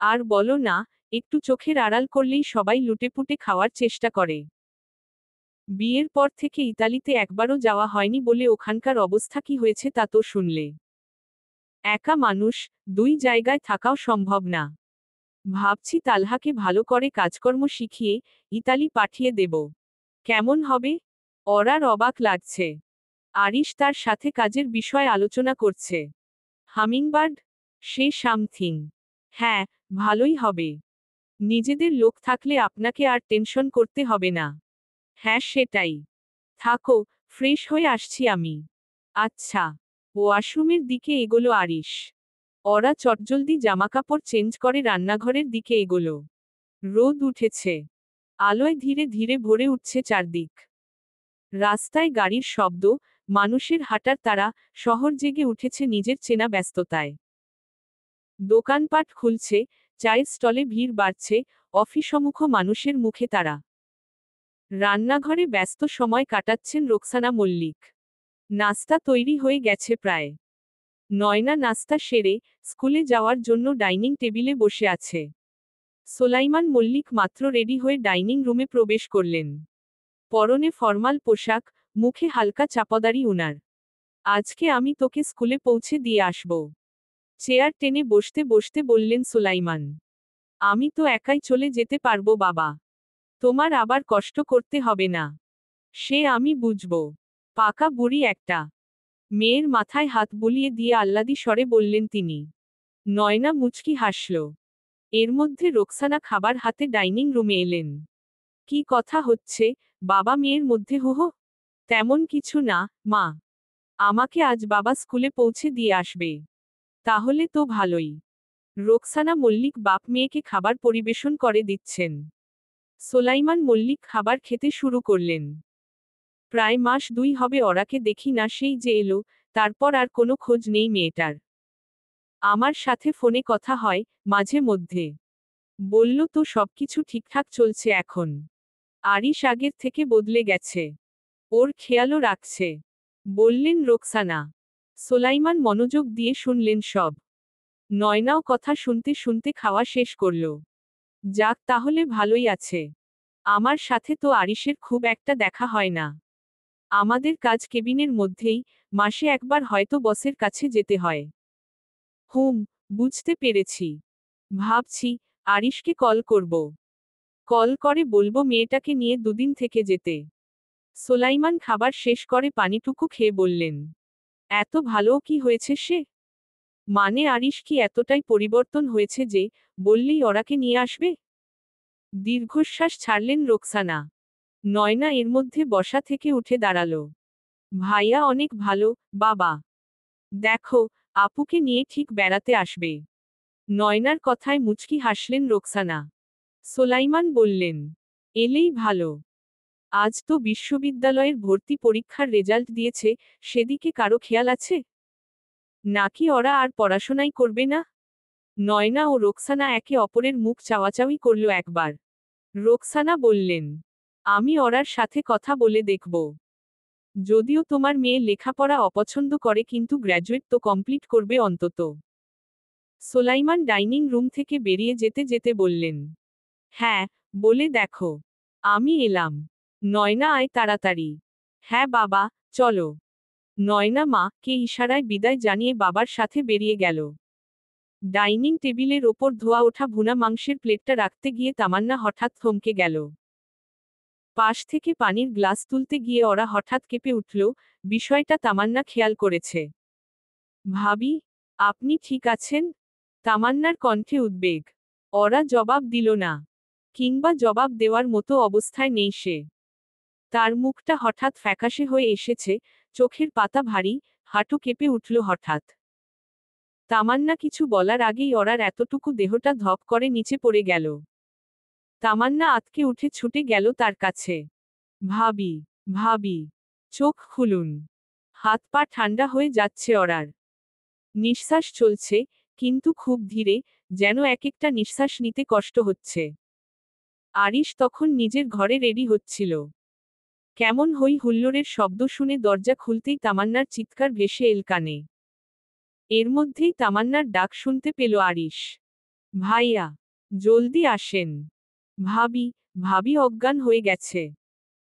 আর বলো না, একটু চোখের আড়াল করলেই সবাই লুটেপুটে খাওয়ার চেষ্টা করে। বিয়ের পর থেকে ইতালিতে একবারও যাওয়া হয়নি বলে ওখানকার অবস্থা কি হয়েছে তা তো শুনলে। একা মানুষ, 2 জায়গায় থাকাও সম্ভব না। ভাবছি তালহাকে ভালো করে কাজকর্ম শিখিয়ে ইতালি পাঠিয়ে দেব। কেমন হবে? ওরার অবাক লাগছে। আরিশ তার সাথে কাজের বিষয় আলোচনা করছে। হামিংবার্ড? Say something. হ্যাঁ, ভালোই হবে। নিজেদের লোক থাকলে আপনাকে আর টেনশন করতে হবে না। হ্যাঁ, সেটাই। থাকো, ফ্রেশ হয়ে আসছি আমি। আচ্ছা। ওয়াশরুমের দিকে এগোলো আরিশ। ওরা চটজলদি জামাকাপড় চেঞ্জ করে রান্নাঘরের দিকে এগোলো। রোদ উঠেছে। আলোয় ধীরে ধীরে ভরে উঠছে চারদিক। রাস্তায় গাড়ির শব্দ, মানুষের হাঁটার তাড়া, শহর জেগে উঠেছে নিজের চেনা ব্যস্ততায়। দোকানপাট খুলছে, চায়ের স্টলে ভিড় বাড়ছে, অফিসমুখ মানুষের মুখে তারা। রান্নাঘরে ব্যস্ত সময় কাটাচ্ছেন রোকসানা মল্লিক। নাস্তা তৈরি হয়ে গেছে প্রায়। নয়না নাস্তা সেরে, স্কুলে যাওয়ার জন্য ডাইনিং টেবিলে বসে আছে। সোলাইমান মল্লিক মাত্র রেডি হয়ে ডাইনিং রুমে প্রবেশ করলেন। পরনে ফরমাল পোশাক, মুখে হালকা চাপদারি উনার। আজকে আমি তোকে স্কুলে পৌঁছে দিয়ে আসব। চেয়ার টেনে বসতে বসতে বললেন সোলাইমান। আমি তো একাই চলে যেতে পারবো বাবা। তোমার আবার কষ্ট করতে হবে না। সে আমি বুঝব। পাকা বুড়ি একটা। মেয়ের মাথায় হাত বুলিয়ে দিয়ে আহ্লাদি স্বরে বললেন তিনি। নয়না মুচকি হাসল। এর মধ্যে রোকসানা খাবার হাতে ডাইনিং রুমে এলেন। কি কথা হচ্ছে, বাবা মেয়ের মধ্যে হুহো? তেমন কিছু না, মা। আমাকে আজ বাবা স্কুলে পৌঁছে দিয়ে আসবে। তাহলে তো ভালোই। রোকসানা মল্লিক বাপ মেয়েকে খাবার পরিবেশন করে দিচ্ছেন। সোলাইমান মল্লিক খাবার খেতে শুরু করলেন। প্রায় মাস 2 হবে ওরাকে দেখি না, সেই যে এলো, তারপর আর কোনো খোঁজ নেই মেয়েটার। আমার সাথে ফোনে কথা হয়, মাঝে মধ্যে। বলল তো সবকিছু ঠিকঠাক চলছে এখন। আরিশ আগের থেকে বদলে গেছে। ওর খেয়ালও রাখছে। বললেন রোকসানা। সোলাইমান মনোযোগ দিয়ে শুনলেন সব। নয়নাও কথা শুনতে শুনতে খাওয়া শেষ করল। যাক, তাহলে ভালোই আছে। আমার সাথে তো আরিশের খুব একটা দেখা হয় না। আমাদের কাজ কেবিনের মধ্যেই, মাসে একবার হয়তো বসের কাছে যেতে হয়। হুম, বুঝতে পেরেছি। ভাবছি, আরিশকে কল করব। কল করে বলবো মেয়েটাকে নিয়ে 2 দিন থেকে যেতে। সোলাইমান খাবার শেষ করে পানিটুকু খেয়ে বললেন। এত ভালো কি হয়েছে সে? মানে আরিশ কি এতটাই পরিবর্তন হয়েছে যে বললেই ওরাকে নিয়ে আসবে? দীর্ঘশ্বাস ছাড়লেন রোকসানা। নয়না এর মধ্যে বসা থেকে উঠে দাঁড়ালো। ভাইয়া অনেক ভালো, বাবা। দেখো, আপুকে নিয়ে ঠিক বেড়াতে আসবে। নয়নার কথায় মুচকি হাসলেন রোকসানা। সোলাইমান বললেন, এলেই ভালো। আজ তো বিশ্ববিদ্যালয়ের ভর্তি পরীক্ষার রেজাল্ট দিয়েছে, সেদিকে কারো খেয়াল আছে? নাকি ওরা আর পড়াশোনাই করবে না? নয়না ও রোকসানা একে অপরের মুখ চাওয়াচাওয়ি করল একবার। রোকসানা বললেন, আমি ওরার সাথে কথা বলে দেখব। যদিও তোমার মেয়ে লেখাপড়া অপছন্দ করে কিন্তু গ্র্যাজুয়েট তো কমপ্লিট করবে অন্তত। সোলাইমান ডাইনিং রুম থেকে বেরিয়ে যেতে যেতে বললেন, হ্যাঁ, বলে দেখো। আমি এলাম। নয়না আয় তাড়াতাড়ি। হ্যাঁ বাবা, চলো। নয়না মা কে ইশারায় বিদায় জানিয়ে বাবার সাথে বেরিয়ে গেল। ডাইনিং টেবিলের ওপর ধোয়া ওঠা ভুনা মাংসের প্লেটটা রাখতে গিয়ে তামান্না হঠাৎ থমকে গেল। পাশ থেকে পানির গ্লাস তুলতে গিয়ে ওরা হঠাৎ কেঁপে উঠল, বিষয়টা তামান্না খেয়াল করেছে। ভাবি, আপনি ঠিক আছেন? তামান্নার কণ্ঠে উদ্বেগ। ওরা জবাব দিল না। কিংবা জবাব দেওয়ার মতো অবস্থায় নেই সে। তার মুখটা হঠাৎ ফ্যাকাশে হয়ে এসেছে, চোখের পাতা ভারী, হাঁটু কেঁপে উঠল হঠাৎ। তামান্না কিছু বলার আগেই ওরার এতটুকু দেহটা ধপ করে নিচে পড়ে গেল। তামান্না আঁতকে উঠে ছুটে গেল তার কাছে। ভাবি, ভাবি, চোখ খুলুন। হাত পা ঠান্ডা হয়ে যাচ্ছে ওরার। নিঃশ্বাস চলছে, কিন্তু খুব ধীরে, যেন এক একটা নিঃশ্বাস নিতে কষ্ট হচ্ছে। আরিশ তখন নিজের ঘরে রেডি হচ্ছিল। কেমন হই হুল্লোড়ের শব্দ শুনে দরজা খুলতেই তামান্নার চিৎকার ভেসে এল কানে। এর মধ্যেই তামান্নার ডাক শুনতে পেল আরিশ। ভাইয়া, জলদি আসেন। ভাবি, ভাবি অজ্ঞান হয়ে গেছে।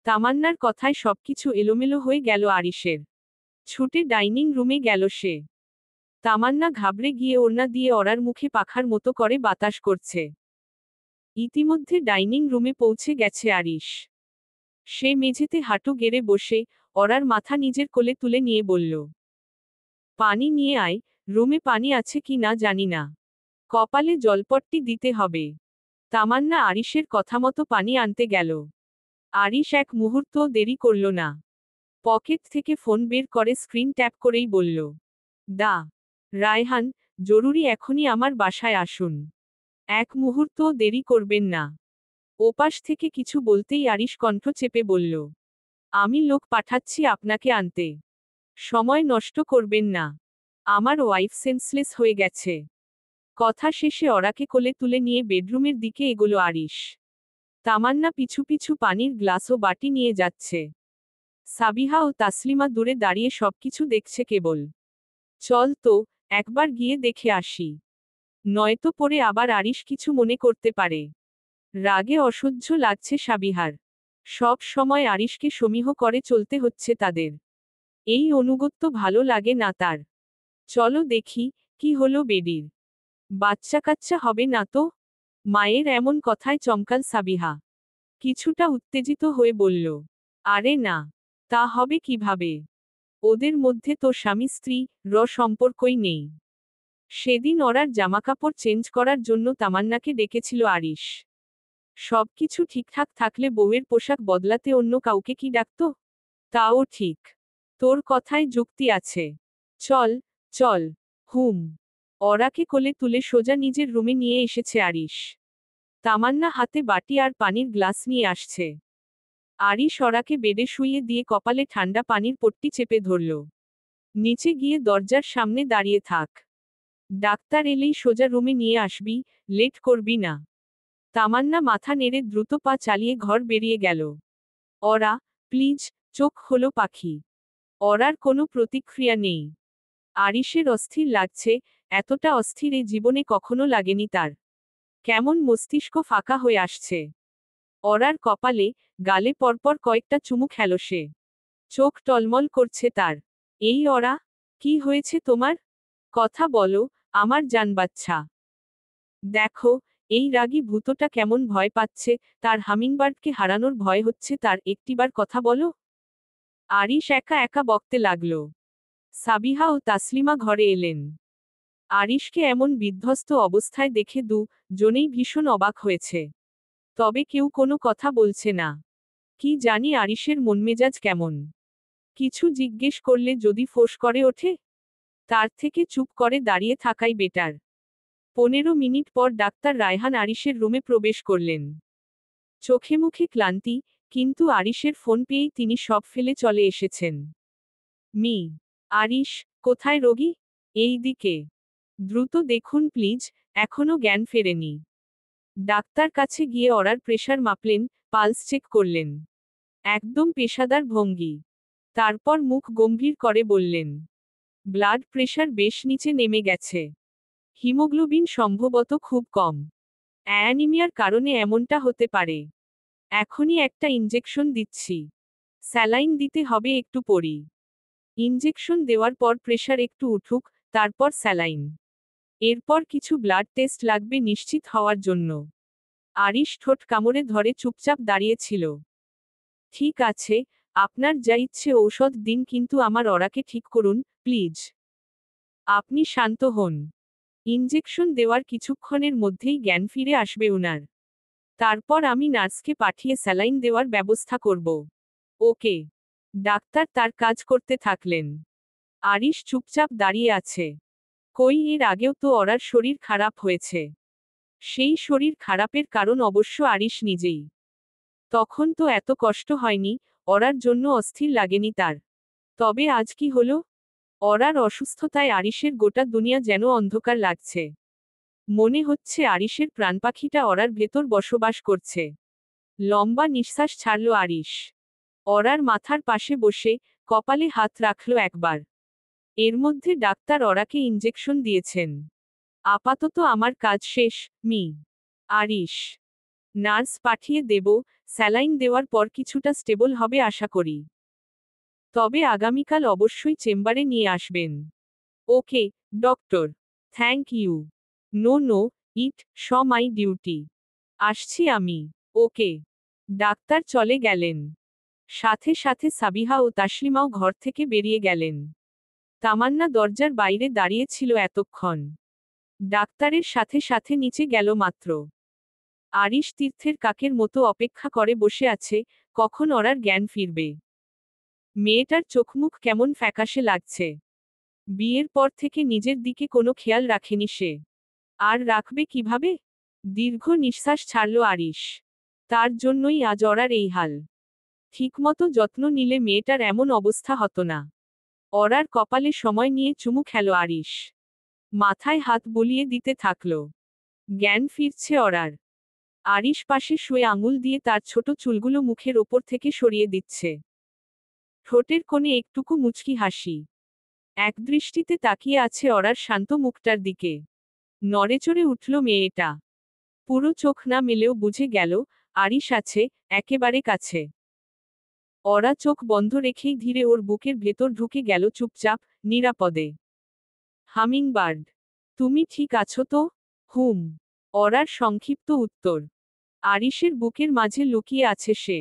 তামান্নার কথায় সবকিছু এলোমেলো হয়ে গেল আরিশের। ছুটে ডাইনিং রুমে গেল সে। তামান্না ঘাবড়ে গিয়ে ওড়না দিয়ে ওরার মুখে পাখার মতো করে বাতাস করছে। ইতিমধ্যে ডাইনিং রুমে পৌঁছে গেছে আরিশ। সে মেঝেতে হাঁটু গেড়ে বসে, ওরার মাথা নিজের কোলে তুলে নিয়ে বলল, পানি নিয়ে আয়, রুমে পানি আছে কি না জানি না। কপালে জলপট্টি দিতে হবে। তামান্না আরিশের কথামতো পানি আনতে গেল। আরিশ এক মুহূর্তও দেরি করল না। পকেট থেকে ফোন বের করে স্ক্রিন ট্যাপ করেই বলল, দা রায়হান, জরুরি এখনই আমার বাসায় আসুন। এক মুহূর্তও দেরি করবেন না। ওপাশ থেকে কিছু বলতেই আরিশ কণ্ঠ চেপে বলল, আমি লোক পাঠাচ্ছি আপনাকে আনতে। সময় নষ্ট করবেন না। আমার ওয়াইফ সেন্সলেস হয়ে গেছে। কথা শেষে ওরাকে কোলে তুলে নিয়ে বেডরুমের দিকে এগোলো আরিশ। তামান্না পিছু পিছু পানির গ্লাস ও বাটি নিয়ে যাচ্ছে। সাবিহা ও তাসলিমা দূরে দাঁড়িয়ে সবকিছু দেখছে কেবল। চল তো, একবার গিয়ে দেখে আসি। নয়তো পরে আবার আরিশ কিছু মনে করতে পারে। রাগে অসহ্য লাগছে সাবিহার। সব সময় আরিশকে সমীহ করে চলতে হচ্ছে তাদের। এই অনুগত্য ভালো লাগে না তার। চলো দেখি, কি হলো বেডির। বাচ্চা কাচ্চা হবে না তো? মায়ের এমন কথায় চমকাল সাবিহা। কিছুটা উত্তেজিত হয়ে বলল, আরে না, তা হবে কিভাবে? ওদের মধ্যে তো স্বামী স্ত্রী সম্পর্কই নেই। সেদিন ওরার জামাকাপড় চেঞ্জ করার জন্য তামান্নাকে ডেকেছিল আরিশ। সবকিছু ঠিকঠাক থাকলে বউয়ের পোশাক বদলাতে অন্য কাউকে কি ডাকত? তাও ঠিক। তোর কথায় যুক্তি আছে। চল, চল। হুম। ওরাকে কোলে তুলে সোজা নিজের রুমে নিয়ে এসেছে আরিশ। তামান্না হাতে বাটি আর পানির গ্লাস নিয়ে আসছে। আরিশ ওরাকে বেডে শুইয়ে দিয়ে কপালে ঠান্ডা পানির পট্টি চেপে ধরল। নিচে গিয়ে দরজার সামনে দাঁড়িয়ে থাক। ডাক্তার এলেই সোজা রুমে নিয়ে আসবি, লেট করবি না। তামান্না মাথা নেড়ে দ্রুত পা চালিয়ে ঘর বেরিয়ে গেল। ওরা, প্লিজ, চোখ হলো পাখি। ওরার কোনো প্রতিক্রিয়া নেই। আরিশের অস্থির লাগছে, এতটা অস্থির এ জীবনে কখনো লাগেনি তার। কেমন মস্তিষ্ক ফাঁকা হয়ে আসছে। ওরার কপালে, গালে পরপর কয়েকটা চুমু খেল সে। চোখ টলমল করছে তার। এই ওরা, কি হয়েছে তোমার? কথা বলো, আমার জানবাচ্চা। দেখো, এই রাগী ভূতটা কেমন ভয় পাচ্ছে, তার হামিংবার্ডকে হারানোর ভয় হচ্ছে তার, একটিবার কথা বলো। আরিশ একা একা বকতে লাগলো। সাবিহা ও তাসলিমা ঘরে এলেন। আরিশকে এমন বিধ্বস্ত অবস্থায় দেখে জনেই ভীষণ অবাক হয়েছে। তবে কেউ কোনো কথা বলছে না। কি জানি আরিশের মনমেজাজ কেমন। কিছু জিজ্ঞেস করলে যদি ফোঁস করে ওঠে, তার থেকে চুপ করে দাঁড়িয়ে থাকাই বেটার। 15 মিনিট পর ডাক্তার রায়হান আরিশের রুমে প্রবেশ করলেন। চোখে মুখে ক্লান্তি, কিন্তু আরিশের ফোন পেয়েই তিনি সব ফেলে চলে এসেছেন। মি আরিশ, কোথায় রোগী? এই দিকে। দ্রুত দেখুন প্লিজ, এখনো জ্ঞান ফেরেনি। ডাক্তার কাছে গিয়ে ওরার প্রেশার মাপলেন, পালস চেক করলেন। একদম পেশাদার ভঙ্গি। তারপর মুখ গম্ভীর করে বললেন, ব্লাড প্রেশার বেশ নিচে নেমে গেছে। হিমোগ্লোবিন সম্ভবত খুব কম। অ্যানিমিয়ার কারণে এমনটা হতে পারে। এখনই একটা ইনজেকশন দিচ্ছি। স্যালাইন দিতে হবে একটু পরই। ইনজেকশন দেওয়ার পর প্রেশার একটু উঠুক, তারপর স্যালাইন। এরপর কিছু ব্লাড টেস্ট লাগবে নিশ্চিত হওয়ার জন্য। আরিশ ঠোঁট কামড়ে ধরে চুপচাপ দাঁড়িয়েছিল। ঠিক আছে, আপনার যা ইচ্ছে ঔষধ দিন, কিন্তু আমার ওরাকে ঠিক করুন, প্লিজ। আপনি শান্ত হন। ইনজেকশন দেওয়ার কিছুক্ষণের মধ্যেই জ্ঞান ফিরে আসবে উনার। তারপর আমি নার্সকে পাঠিয়ে স্যালাইন দেওয়ার ব্যবস্থা করব। ওকে। ডাক্তার তার কাজ করতে থাকলেন। আরিশ চুপচাপ দাঁড়িয়ে আছে। কই, এর আগেও তো ওরার শরীর খারাপ হয়েছে। সেই শরীর খারাপের কারণ অবশ্য আরিশ নিজেই। তখন তো এত কষ্ট হয়নি, ওরার জন্য অস্থির লাগেনি তার। তবে আজ কি হলো? ওরার অসুস্থতায় আরিশের গোটা দুনিয়া যেন অন্ধকার লাগছে। মনে হচ্ছে আরিশের প্রাণপাখিটা ওরার ভেতর বসবাস করছে। লম্বা নিঃশ্বাস ছাড়ল আরিশ। ওরার মাথার পাশে বসে, কপালে হাত রাখল একবার। এর মধ্যে ডাক্তার ওরাকে ইনজেকশন দিয়েছেন। আপাতত আমার কাজ শেষ, মি আরিশ। নার্স পাঠিয়ে দেব, স্যালাইন দেওয়ার পর কিছুটা স্টেবল হবে আশা করি। তবে আগামীকাল অবশ্যই চেম্বারে নিয়ে আসবেন। Okay, doctor. Thank you. No, it's my duty. আসছি আমি। ওকে। ডাক্তার চলে গেলেন। সাথে সাথে সাবিহা ও তাসলিমাও ঘর থেকে বেরিয়ে গেলেন। তামান্না দরজার বাইরে দাঁড়িয়ে ছিল এতক্ষণ। ডাক্তারের সাথে সাথে নিচে গেল মাত্র। আরিশ তীর্থের কাকের মতো অপেক্ষা করে বসে আছে, কখন ওরার জ্ঞান ফিরবে। মেয়েটার চোখমুখ কেমন ফ্যাকাশে লাগছে। বিয়ের পর থেকে নিজের দিকে কোনো খেয়াল রাখেনি সে। আর রাখবে কিভাবে? দীর্ঘ নিঃশ্বাস ছাড়ল আরিশ। তার জন্যই আজ ওরার এই হাল। ঠিকমতো যত্ন নিলে মেয়েটার এমন অবস্থা হতো না। ওরার কপালে সময় নিয়ে চুমু খেল আরিশ। মাথায় হাত বুলিয়ে দিতে থাকল। জ্ঞান ফিরছে ওরার। আরিশ পাশে শুয়ে আঙুল দিয়ে তার ছোট চুলগুলো মুখের ওপর থেকে সরিয়ে দিচ্ছে। ঠোঁটের কোণে একটুকু মুচকি হাসি। একদৃষ্টিতে তাকিয়ে আছে ওরার শান্ত মুখটার দিকে। নড়েচড়ে উঠল মেয়েটা। পুরো চোখ না মেলেও বুঝে গেল, আরিশ আছে, একেবারে কাছে। ওরা চোখ বন্ধ রেখেই ধীরে ওর বুকের ভেতর ঢুকে গেল চুপচাপ, নিরাপদে। হামিংবার্ড। তুমি ঠিক আছো তো? হুম। ওরার সংক্ষিপ্ত উত্তর। আরিশের বুকের মাঝে লুকিয়ে আছে সে।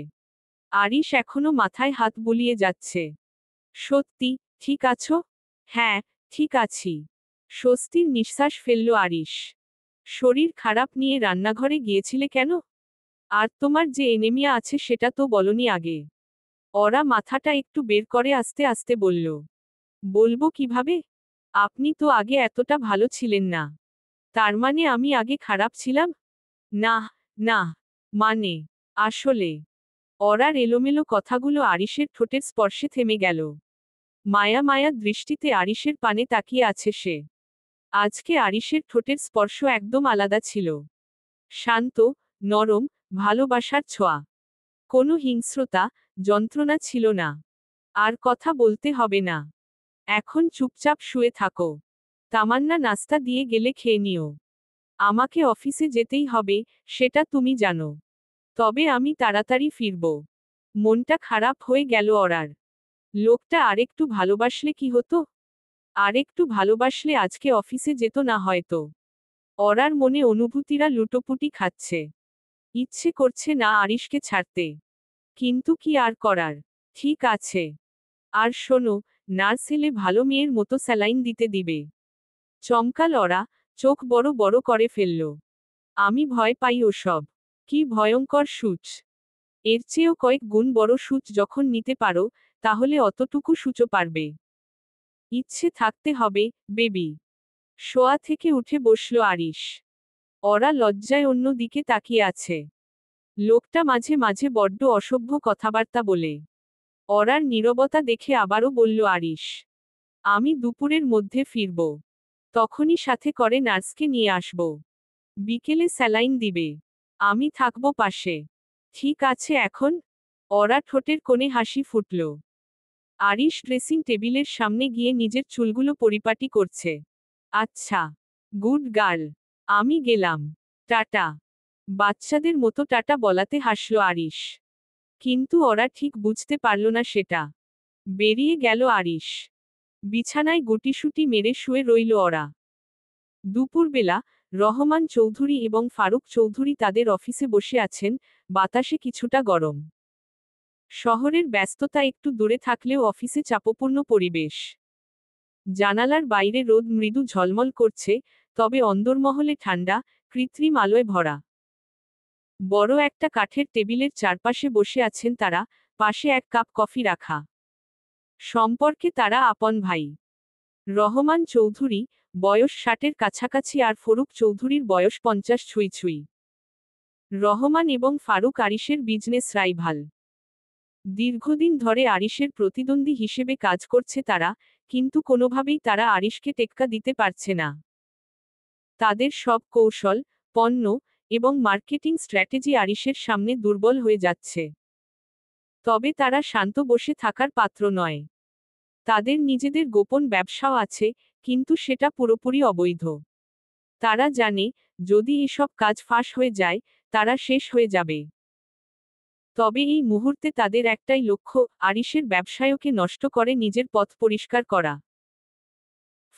আরিশ এখনো মাথায় হাত বুলিয়ে যাচ্ছে। সত্যি, ঠিক আছো? হ্যাঁ, ঠিক আছি। স্বস্তির নিঃশ্বাস ফেলল আরিশ। শরীর খারাপ নিয়ে রান্নাঘরে গিয়েছিলে কেন? আর তোমার যে এনেমিয়া আছে সেটা তো বলনি আগে। ওরা মাথাটা একটু বের করে আস্তে আস্তে বলল। বলবো কিভাবে? আপনি তো আগে এতটা ভালো ছিলেন না। তার মানে আমি আগে খারাপ ছিলাম? না, না। মানে, আসলে। ওরার এলোমেলো কথাগুলো আরিশের ঠোঁটের স্পর্শে থেমে গেল। মায়া মায়া দৃষ্টিতে আরিশের পানে তাকিয়ে আছে সে। আজকে আরিশের ঠোঁটের স্পর্শ একদম আলাদা ছিল। শান্ত, নরম, ভালোবাসার ছোঁয়া। কোনো হিংস্রতা, যন্ত্রণা ছিল না। আর কথা বলতে হবে না। এখন চুপচাপ শুয়ে থাকো। তামান্না নাস্তা দিয়ে গেলে খেয়ে নিও। আমাকে অফিসে যেতেই হবে, সেটা তুমি জানো। তবে আমি তাড়াতাড়ি ফিরব। মনটা খারাপ হয়ে গেল ওরার। লোকটা আরেকটু ভালোবাসলে কি হতো? আরেকটু ভালোবাসলে আজকে অফিসে যেত না হয়তো। ওরার মনে অনুভূতিরা লুটোপুটি খাচ্ছে। ইচ্ছে করছে না আরিশকে ছাড়তে। কিন্তু কি আর করার? ঠিক আছে। আর শোনো, নার্স এলে ভালো মেয়ের মতো স্যালাইন দিতে দিবে। চমকাল ওরা, চোখ বড় বড় করে ফেলল। আমি ভয় পাই ওসব। কি ভয়ঙ্কর সূচ। এর চেয়েও কয়েক গুণ বড় সূচ যখন নিতে পারো, তাহলে অতটুকু সূচও পারবে। ইচ্ছে থাকতে হবে, বেবি। শোয়া থেকে উঠে বসল আরিশ। ওরা লজ্জায় অন্য দিকে তাকিয়ে আছে। লোকটা মাঝে মাঝে বড্ড অসভ্য কথাবার্তা বলে। ওরার নীরবতা দেখে আবারও বলল আরিশ, আমি দুপুরের মধ্যে ফিরব। তখনই সাথে করে নার্সকে নিয়ে আসব। বিকেলে স্যালাইন দিবে। আমি থাকব পাশে। ঠিক আছে এখন? ওরা ঠোঁটের কোণে হাসি ফুটল। আরিশ ড্রেসিং টেবিলের সামনে গিয়ে নিজের চুলগুলো পরিপাটি করছে। আচ্ছা, গুড গার্ল। আমি গেলাম। টাটা। বাচ্চাদের মতো টাটা বলাতে হাসল আরিশ। কিন্তু ওরা ঠিক বুঝতে পারল না সেটা। বেরিয়ে গেল আরিশ। বিছানায় গুটিসুটি মেরে শুয়ে রইল ওরা। দুপুরবেলা, রহমান চৌধুরী এবং ফারুক চৌধুরী তাদের অফিসে বসে আছেন, বাতাসে কিছুটা গরম। শহরের ব্যস্ততা একটু দূরে থাকলেও অফিসে চাপপূর্ণ পরিবেশ। জানালার বাইরে রোদ মৃদু ঝলমল করছে, তবে অন্দরমহলে ঠান্ডা, কৃত্রিম আলোয় ভরা। বড় একটা কাঠের টেবিলের চারপাশে বসে আছেন তারা, পাশে এক কাপ কফি রাখা। সম্পর্কে তারা আপন ভাই। রহমান চৌধুরী, বয়স 60-এর কাছাকাছি আর ফরুক চৌধুরীর বয়স 50 ছুঁই ছুঁই। রহমান এবং ফারুক আরিশের বিজনেস রাইভাল। দীর্ঘদিন ধরে আরিশের প্রতিদ্বন্দ্বী হিসেবে কাজ করছে তারা, কিন্তু কোনোভাবেই তারা আরিশকে টেক্কা দিতে পারছে না। তাদের সব কৌশল, পণ্য এবং মার্কেটিং স্ট্র্যাটেজি আরিশের সামনে দুর্বল হয়ে যাচ্ছে। তবে তারা শান্ত বসে থাকার পাত্র নয়। তাদের নিজেদের গোপন ব্যবসাও আছে, কিন্তু সেটা পুরোপুরি অবৈধ। তারা জানে, যদি এসব কাজ ফাঁস হয়ে যায়, তারা শেষ হয়ে যাবে। তবে এই মুহূর্তে তাদের একটাই লক্ষ্য, আরিশের ব্যবসায়কে নষ্ট করে নিজের পথ পরিষ্কার করা।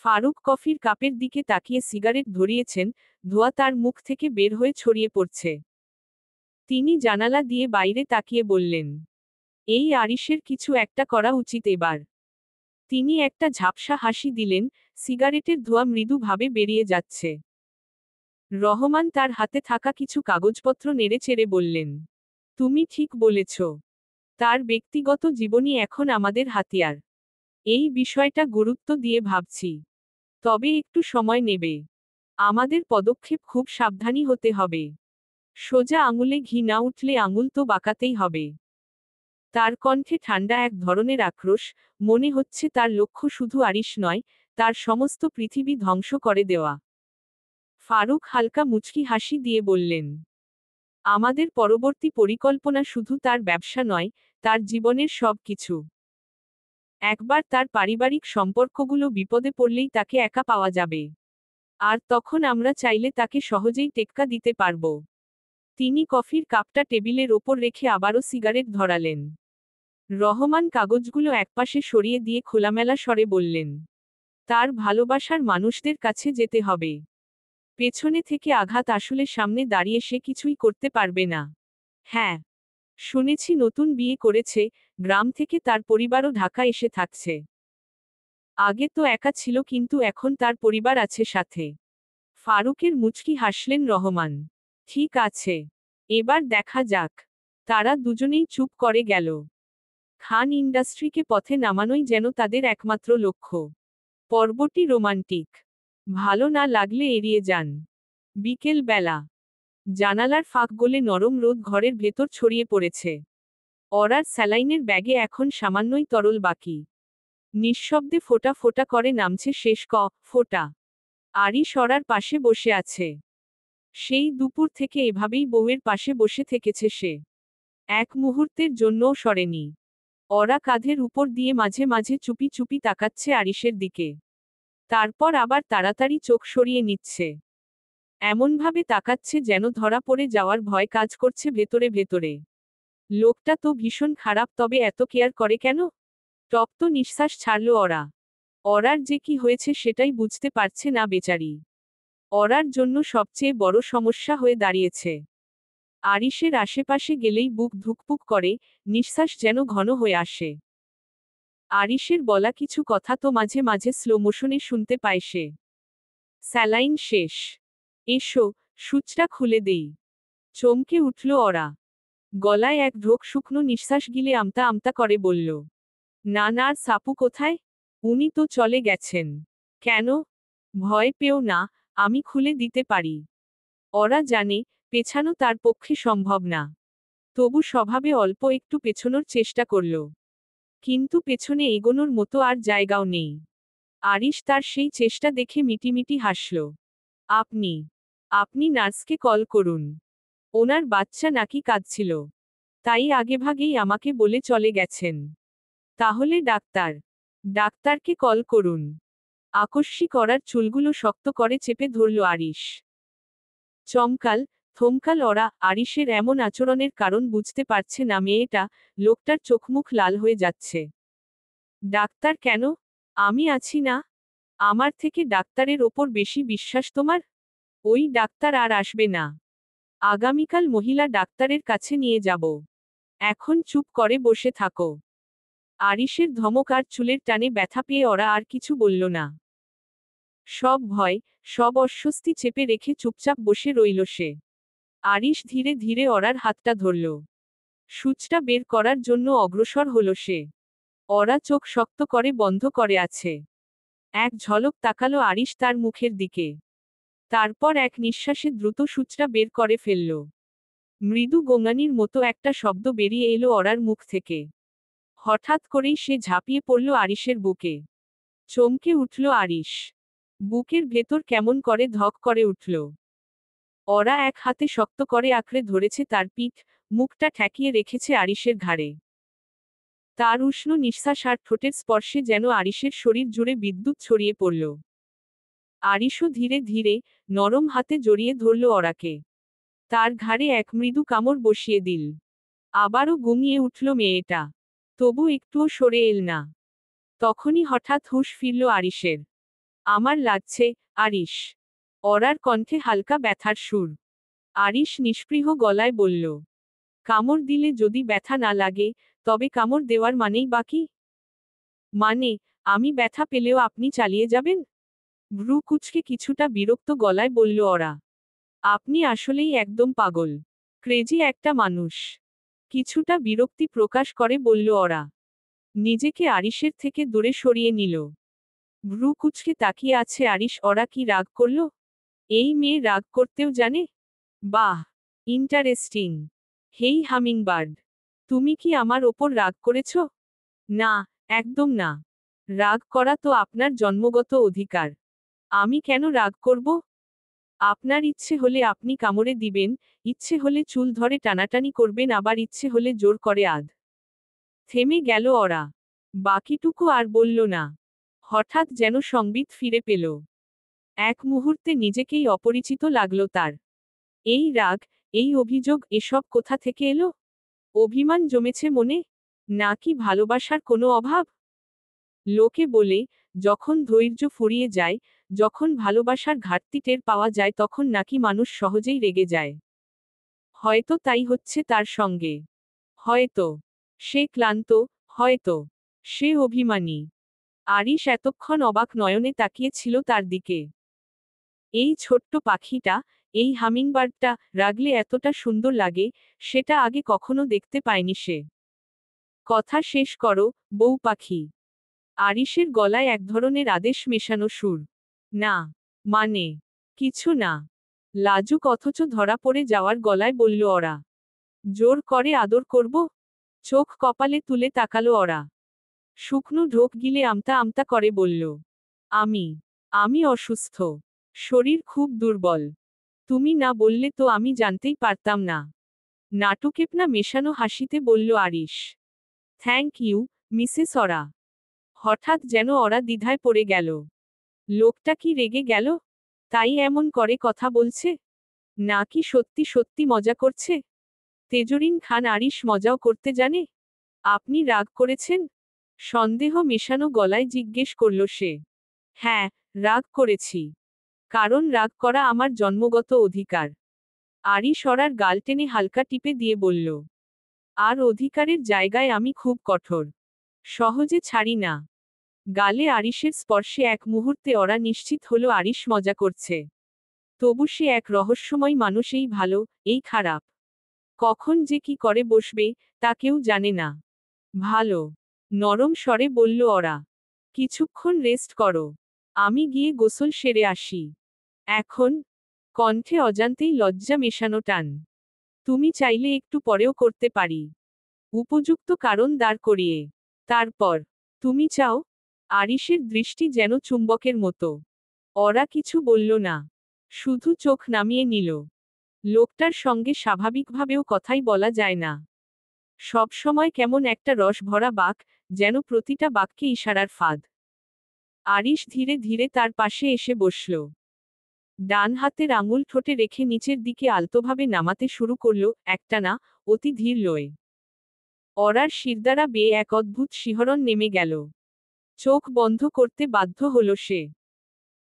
ফারুক কফির কাপের দিকে তাকিয়ে সিগারেট ধরিয়েছেন, ধোঁয়া তার মুখ থেকে বের হয়ে ছড়িয়ে পড়ছে। তিনি জানালা দিয়ে বাইরে তাকিয়ে বললেন, এই আরিশের কিছু একটা করা উচিত এবার। তিনি একটা ঝাপসা হাসি দিলেন, সিগারেটের ধোঁয়া মৃদুভাবে বেরিয়ে যাচ্ছে। রহমান তার হাতে থাকা কিছু কাগজপত্র নেড়েচেড়ে বললেন, তুমি ঠিক বলেছ। তার ব্যক্তিগত জীবনই এখন আমাদের হাতিয়ার। এই বিষয়টা গুরুত্ব দিয়ে ভাবছি। তবে একটু সময় নেবে। আমাদের পদক্ষেপ খুব সাবধানী হতে হবে। সোজা আঙুলে ঘি না উঠলে আঙুল তো বাঁকাতেই হবে। তার কণ্ঠে ঠান্ডা এক ধরনের আক্রোশ, মনে হচ্ছে তার লক্ষ্য শুধু আরিশ নয়, তার সমস্ত পৃথিবী ধ্বংস করে দেওয়া। ফারুক হালকা মুচকি হাসি দিয়ে বললেন, আমাদের পরবর্তী পরিকল্পনা শুধু তার ব্যবসা নয়, তার জীবনের সব কিছু। একবার তার পারিবারিক সম্পর্কগুলো বিপদে পড়লেই তাকে একা পাওয়া যাবে। আর তখন আমরা চাইলে তাকে সহজেই টেক্কা দিতে পারব। তিনি কফির কাপটা টেবিলের ওপর রেখে আবারও সিগারেট ধরালেন। রহমান কাগজগুলো একপাশে সরিয়ে দিয়ে খোলামেলা স্বরে বললেন, তার ভালোবাসার মানুষদের কাছে যেতে হবে। পেছনে থেকে আঘাত আসলে সামনে দাঁড়িয়ে সে কিছুই করতে পারবে না। হ্যাঁ, শুনেছি নতুন বিয়ে করেছে, গ্রাম থেকে তার পরিবারও ঢাকা এসে থাকছে। আগে তো একা ছিল কিন্তু এখন তার পরিবার আছে সাথে। ফারুকের মুচকি হাসলেন রহমান। ঠিক আছে। এবার দেখা যাক। তারা দুজনেই চুপ করে গেল। খান ইন্ডাস্ট্রিকে পথে নামানোই যেন তাদের একমাত্র লক্ষ্য। পর্বটি রোমান্টিক। ভালো না লাগলে এড়িয়ে যান। বিকেল বেলা। জানালার ফাঁক গলে নরম রোদ ঘরের ভেতর ছড়িয়ে পড়েছে। ওরার স্যালাইনের ব্যাগে এখন সামান্যই তরল বাকি। নিঃশব্দে ফোঁটা ফোঁটা করে নামছে শেষ ফোঁটা। আরিশ ওরার পাশে বসে আছে। সেই দুপুর থেকে এভাবেই বউয়ের পাশে বসে থেকেছে সে। এক মুহূর্তের জন্যও সরেনি। ওরা কাঁধের উপর দিয়ে মাঝে মাঝে চুপি চুপি তাকাচ্ছে আরিশের দিকে। তারপর আবার তাড়াতাড়ি চোখ সরিয়ে নিচ্ছে। এমনভাবে তাকাচ্ছে যেন ধরা পড়ে যাওয়ার ভয় কাজ করছে ভেতরে ভেতরে। লোকটা তো ভীষণ খারাপ, তবে এত কেয়ার করে কেন? তপ্ত নিঃশ্বাস ছাড়ল ওরা। ওরার যে কি হয়েছে সেটাই বুঝতে পারছে না বেচারি। ওরার জন্য সবচেয়ে বড় সমস্যা হয়ে দাঁড়িয়েছে। আরিশের আশেপাশে গেলেই বুক ধুকপুক করে, নিঃশ্বাস যেন ঘন হয়ে আসে। আরিশের বলা কিছু কথা তো মাঝে মাঝে স্লো মোশনে শুনতে পায় সে। স্যালাইন শেষ। এসো, সূচটা খুলে দেই। চমকে উঠল ওরা। গলায় এক ঢোক শুকনো নিঃশ্বাস গিলে আমতা আমতা করে বলল, না না, আর সাপু কোথায়? উনি তো চলে গেছেন। কেন? ভয় পেও না, আমি খুলে দিতে পারি। ওরা জানে পেছানো তার পক্ষে সম্ভব না। তবু স্বভাবে অল্প একটু পেছনোর চেষ্টা করল। কিন্তু পেছনে এগোনোর মতো আর জায়গাও নেই। আরিশ তার সেই চেষ্টা দেখে মিটিমিটি হাসল। আপনি আপনি নার্সকে কল করুন। ওনার বাচ্চা নাকি কাঁদছিল, তাই আগেভাগেই আমাকে বলে চলে গেছেন। তাহলে ডাক্তারকে কল করুন। আকস্মিক করার চুলগুলো শক্ত করে চেপে ধরল আরিশ। চমকাল, থমকাল ওরা। আরিশের এমন আচরণের কারণ বুঝতে পারছে না মেয়েটা। লোকটার চোখমুখ লাল হয়ে যাচ্ছে। ডাক্তার কেন? আমি আছি না? আমার থেকে ডাক্তারের ওপর বেশি বিশ্বাস তোমার? ওই ডাক্তার আর আসবে না। আগামীকাল মহিলা ডাক্তারের কাছে নিয়ে যাব। এখন চুপ করে বসে থাকো। আরিশের ধমক আর চুলের টানে ব্যথা পেয়ে ওরা আর কিছু বলল না। সব ভয়, সব অস্বস্তি চেপে রেখে চুপচাপ বসে রইল সে। আরিশ ধীরে ধীরে ওরার হাতটা ধরল। সূচটা বের করার জন্য অগ্রসর হল সে। ওরা চোখ শক্ত করে বন্ধ করে আছে। এক ঝলক তাকালো আরিশ তার মুখের দিকে। তারপর এক নিঃশ্বাসে দ্রুত সূচটা বের করে ফেলল। মৃদু গোঙানির মতো একটা শব্দ বেরিয়ে এলো ওরার মুখ থেকে। হঠাৎ করেই সে ঝাঁপিয়ে পড়ল আরিশের বুকে। চমকে উঠল আরিশ। বুকের ভেতর কেমন করে ধক করে উঠল। ওরা এক হাতে শক্ত করে আঁকড়ে ধরেছে তার পিঠ, মুখটা ঠেকিয়ে রেখেছে আরিশের ঘাড়ে। তার উষ্ণ নিঃশ্বাস আর ঠোঁটের স্পর্শে যেন আরিশের শরীর জুড়ে বিদ্যুৎ ছড়িয়ে পড়ল। আরিশও ধীরে ধীরে নরম হাতে জড়িয়ে ধরল ওরাকে। তার ঘাড়ে এক মৃদু কামড় বসিয়ে দিল। আবারও ঘুমিয়ে উঠল মেয়েটা। তবু একটুও সরে এল না। তখনই হঠাৎ হুঁশ ফিরল আরিশের। আমার লাগছে, আরিশ। ওরার কণ্ঠে হালকা ব্যথার সুর। আরিশ নিস্পৃহ গলায় বলল, কামড় দিলে যদি ব্যথা না লাগে, তবে কামড় দেওয়ার মানেই বাকি? মানে, আমি ব্যথা পেলেও আপনি চালিয়ে যাবেন? ভ্রু কুঁচকে কিছুটা বিরক্ত গলায় বলল ওরা। আপনি আসলেই একদম পাগল। ক্রেজি একটা মানুষ। কিছুটা বিরক্তি প্রকাশ করে বলল ওরা। নিজেকে আরিশের থেকে দূরে সরিয়ে নিল। ভ্রু কুঁচকে তাকিয়ে আছে আরিশ। ওরা কি রাগ করল? এই মেয়ে রাগ করতেও জানে? বাহ, ইন্টারেস্টিং। হেই হামিংবার্ড, তুমি কি আমার ওপর রাগ করেছ? না, একদম না। রাগ করা তো আপনার জন্মগত অধিকার। আমি কেন রাগ করব? আপনার ইচ্ছে হলে আপনি কামড়ে দিবেন, ইচ্ছে হলে চুল ধরে টানাটানি করবেন, আবার ইচ্ছে হলে জোর করে থেমে গেল ওরা। বাকিটুকু আর বলল না। হঠাৎ যেন সংবিত ফিরে পেল। এক মুহূর্তে নিজেকেই অপরিচিত লাগলো তার। এই রাগ, এই অভিযোগ, এসব কোথা থেকে এলো? অভিমান জমেছে মনে? নাকি ভালোবাসার কোনো অভাব? লোকে বলে, যখন ধৈর্য ফুরিয়ে যায়, যখন ভালোবাসার ঘাটতি টের পাওয়া যায়, তখন নাকি মানুষ সহজেই রেগে যায়। হয়তো তাই হচ্ছে তার সঙ্গে। হয়তো সে ক্লান্ত, হয়তো সে অভিমানী। আরিশ এতক্ষণ অবাক নয়নে তাকিয়ে ছিল তার দিকে। এই ছোট্ট পাখিটা, এই হামিংবার্ডটা, রাগলে এতটা সুন্দর লাগে, সেটা আগে কখনো দেখতে পায়নি সে। কথা শেষ করো, বউ পাখি। আরিশের গলায় এক ধরনের আদেশ মেশানো সুর। না, মানে, কিছু না। লাজুক অথচ ধরা পড়ে যাওয়ার গলায় বলল ওরা। জোর করে আদর করব? চোখ কপালে তুলে তাকালো ওরা। শুকনো ঢোক গিলে আমতা আমতা করে বলল, আমি আমি অসুস্থ। শরীর খুব দুর্বল। তুমি না বললে তো আমি জানতেই পারতাম না। নাটুকেপনা মেশানো হাসিতে বলল আরিশ। থ্যাংক ইউ, মিসেস ওরা। হঠাৎ যেন ওরা দ্বিধায় পড়ে গেল। লোকটা কি রেগে গেল? তাই এমন করে কথা বলছে? নাকি সত্যি সত্যি মজা করছে? তেজরিন খান আরিশ মজাও করতে জানে? আপনি রাগ করেছেন? সন্দেহ মেশানো গলায় জিজ্ঞেস করল সে। হ্যাঁ, রাগ করেছি। কারণ রাগ করা আমার জন্মগত অধিকার। আরিশ ওরার গাল টেনে হালকা টিপে দিয়ে বলল। আর অধিকারের জায়গায় আমি খুব কঠোর। সহজে ছাড়ি না। গালে আরিশের স্পর্শে এক মুহূর্তে ওরা নিশ্চিত হলো আরিশ মজা করছে। তবু সে এক রহস্যময় মানুষ, এই ভালো, এই খারাপ। কখন যে কি করে বসবে, তা কেউ জানে না। ভালো। নরম স্বরে বলল ওরা। কিছুক্ষণ রেস্ট করো। আমি গিয়ে গোসল সেরে আসি। এখন? কণ্ঠে অজান্তেই লজ্জা মেশানো টান। তুমি চাইলে একটু পরেও করতে পারি। উপযুক্ত কারণ দাঁড় করিয়ে। তারপর? তুমি চাও? আরিশের দৃষ্টি যেন চুম্বকের মতো। ওরা কিছু বলল না। শুধু চোখ নামিয়ে নিল। লোকটার সঙ্গে স্বাভাবিকভাবেও কথাই বলা যায় না। সবসময় কেমন একটা রস ভরা বাঁক, যেন প্রতিটা বাক্যে ইশারার ফাঁদ। আরিশ ধীরে ধীরে তার পাশে এসে বসল। ডান হাতের আঙুল ঠোঁটে রেখে নিচের দিকে আলতোভাবে নামাতে শুরু করল, একটানা, অতি ধীর লয়ে। ওরার শিরদাঁড়া বেয়ে এক অদ্ভুত শিহরণ নেমে গেল। চোখ বন্ধ করতে বাধ্য হল সে।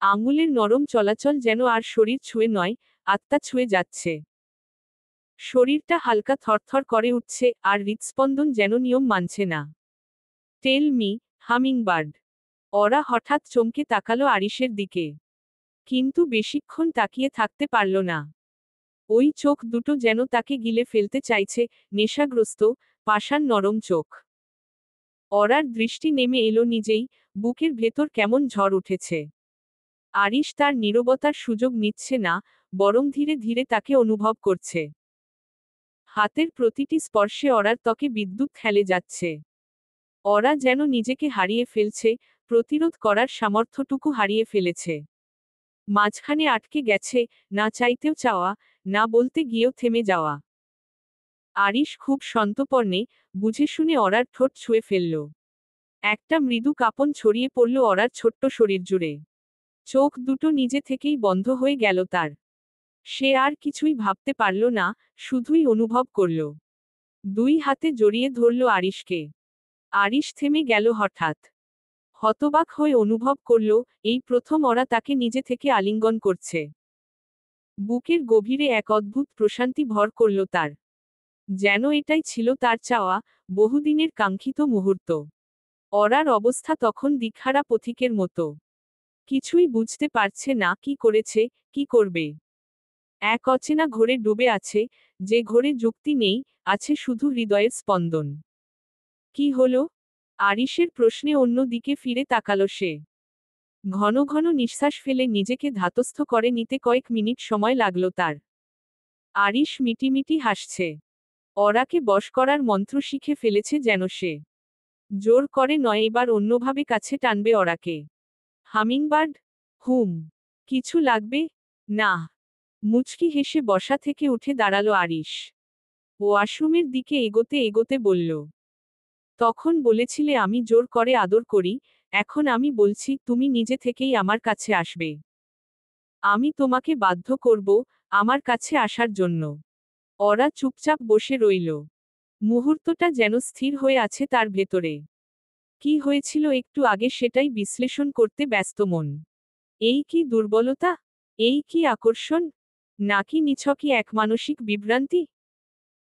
আঙুলের নরম চলাচল যেন আর শরীর ছুঁয়ে নয়, আত্মা ছুঁয়ে যাচ্ছে। শরীরটা হালকা থরথর করে উঠছে, আর হৃৎস্পন্দন যেন নিয়ম মানছে না। Tell me, hummingbird. ওরা হঠাৎ চমকে তাকালো আরিশের দিকে। কিন্তু বেশিক্ষণ তাকিয়ে থাকতে পারল না। ওই চোখ দুটো যেন তাকে গিলে ফেলতে চাইছে, নেশাগ্রস্ত, পাষাণ নরম চোখ। ওরার দৃষ্টি নেমে এলো নিজেই, বুকের ভেতর কেমন ঝড় উঠেছে। আরিশ তার নীরবতার সুযোগ নিচ্ছে না, বরং ধীরে ধীরে তাকে অনুভব করছে। হাতের প্রতিটি স্পর্শে ওরার ত্বকে বিদ্যুৎ খেলে যাচ্ছে। ওরা যেন নিজেকে হারিয়ে ফেলছে, প্রতিরোধ করার সামর্থ্যটুকু হারিয়ে ফেলেছে। মাঝখানে আটকে গেছে, না চাইতেও চাওয়া, না বলতে গিয়েও থেমে যাওয়া। আরিশ খুব সন্তর্পণে, বুঝে শুনে ওরার ঠোঁট ছুঁয়ে ফেলল। একটা মৃদু কাঁপন ছড়িয়ে পড়ল ওরার ছোট্ট শরীর জুড়ে। চোখ দুটো নিজে থেকেই বন্ধ হয়ে গেল তার। সে আর কিছুই ভাবতে পারল না, শুধুই অনুভব করল। দুই হাতে জড়িয়ে ধরল আরিশকে। আরিশ থেমে গেল হঠাৎ। হতবাক হয়ে অনুভব করল, এই প্রথম ওরা তাকে নিজে থেকে আলিঙ্গন করছে। বুকের গভীরে এক অদ্ভুত প্রশান্তি ভর করল তার। যেন এটাই ছিল তার চাওয়া, বহুদিনের কাঙ্ক্ষিত মুহূর্ত। ওরার অবস্থা তখন দিকহারা পথিকের মতো। কিছুই বুঝতে পারছে না কি করেছে, কি করবে। এক অচেনা ঘোরে ডুবে আছে, যে ঘোরে যুক্তি নেই, আছে শুধু হৃদয়ের স্পন্দন। কি হলো? আরিশের প্রশ্নে অন্য দিকে ফিরে তাকালো সে। ঘন ঘন নিঃশ্বাস ফেলে নিজেকে ধাতস্থ করে নিতে কয়েক মিনিট সময় লাগলো তার। আরিশ মিটিমিটি হাসছে। ওরাকে বশ করার মন্ত্র শিখে ফেলেছে যেন সে। জোর করে নয়, এবার অন্যভাবে কাছে টানবে ওরাকে। হামিংবার্ড? হুম। কিছু লাগবে? না। মুচকি হেসে বসা থেকে উঠে দাঁড়ালো আরিশ। ওয়াশরুমের দিকে এগোতে এগোতে বলল। তখন বলেছিলে আমি জোর করে আদর করি, এখন আমি বলছি তুমি নিজে থেকেই আমার কাছে আসবে। আমি তোমাকে বাধ্য করব, আমার কাছে আসার জন্য। ওরা চুপচাপ বসে রইল। মুহূর্তটা যেন স্থির হয়ে আছে তার ভেতরে। কি হয়েছিল একটু আগে সেটাই বিশ্লেষণ করতে ব্যস্ত মন। এই কি দুর্বলতা? এই কি আকর্ষণ? নাকি নিছকই এক মানসিক বিভ্রান্তি?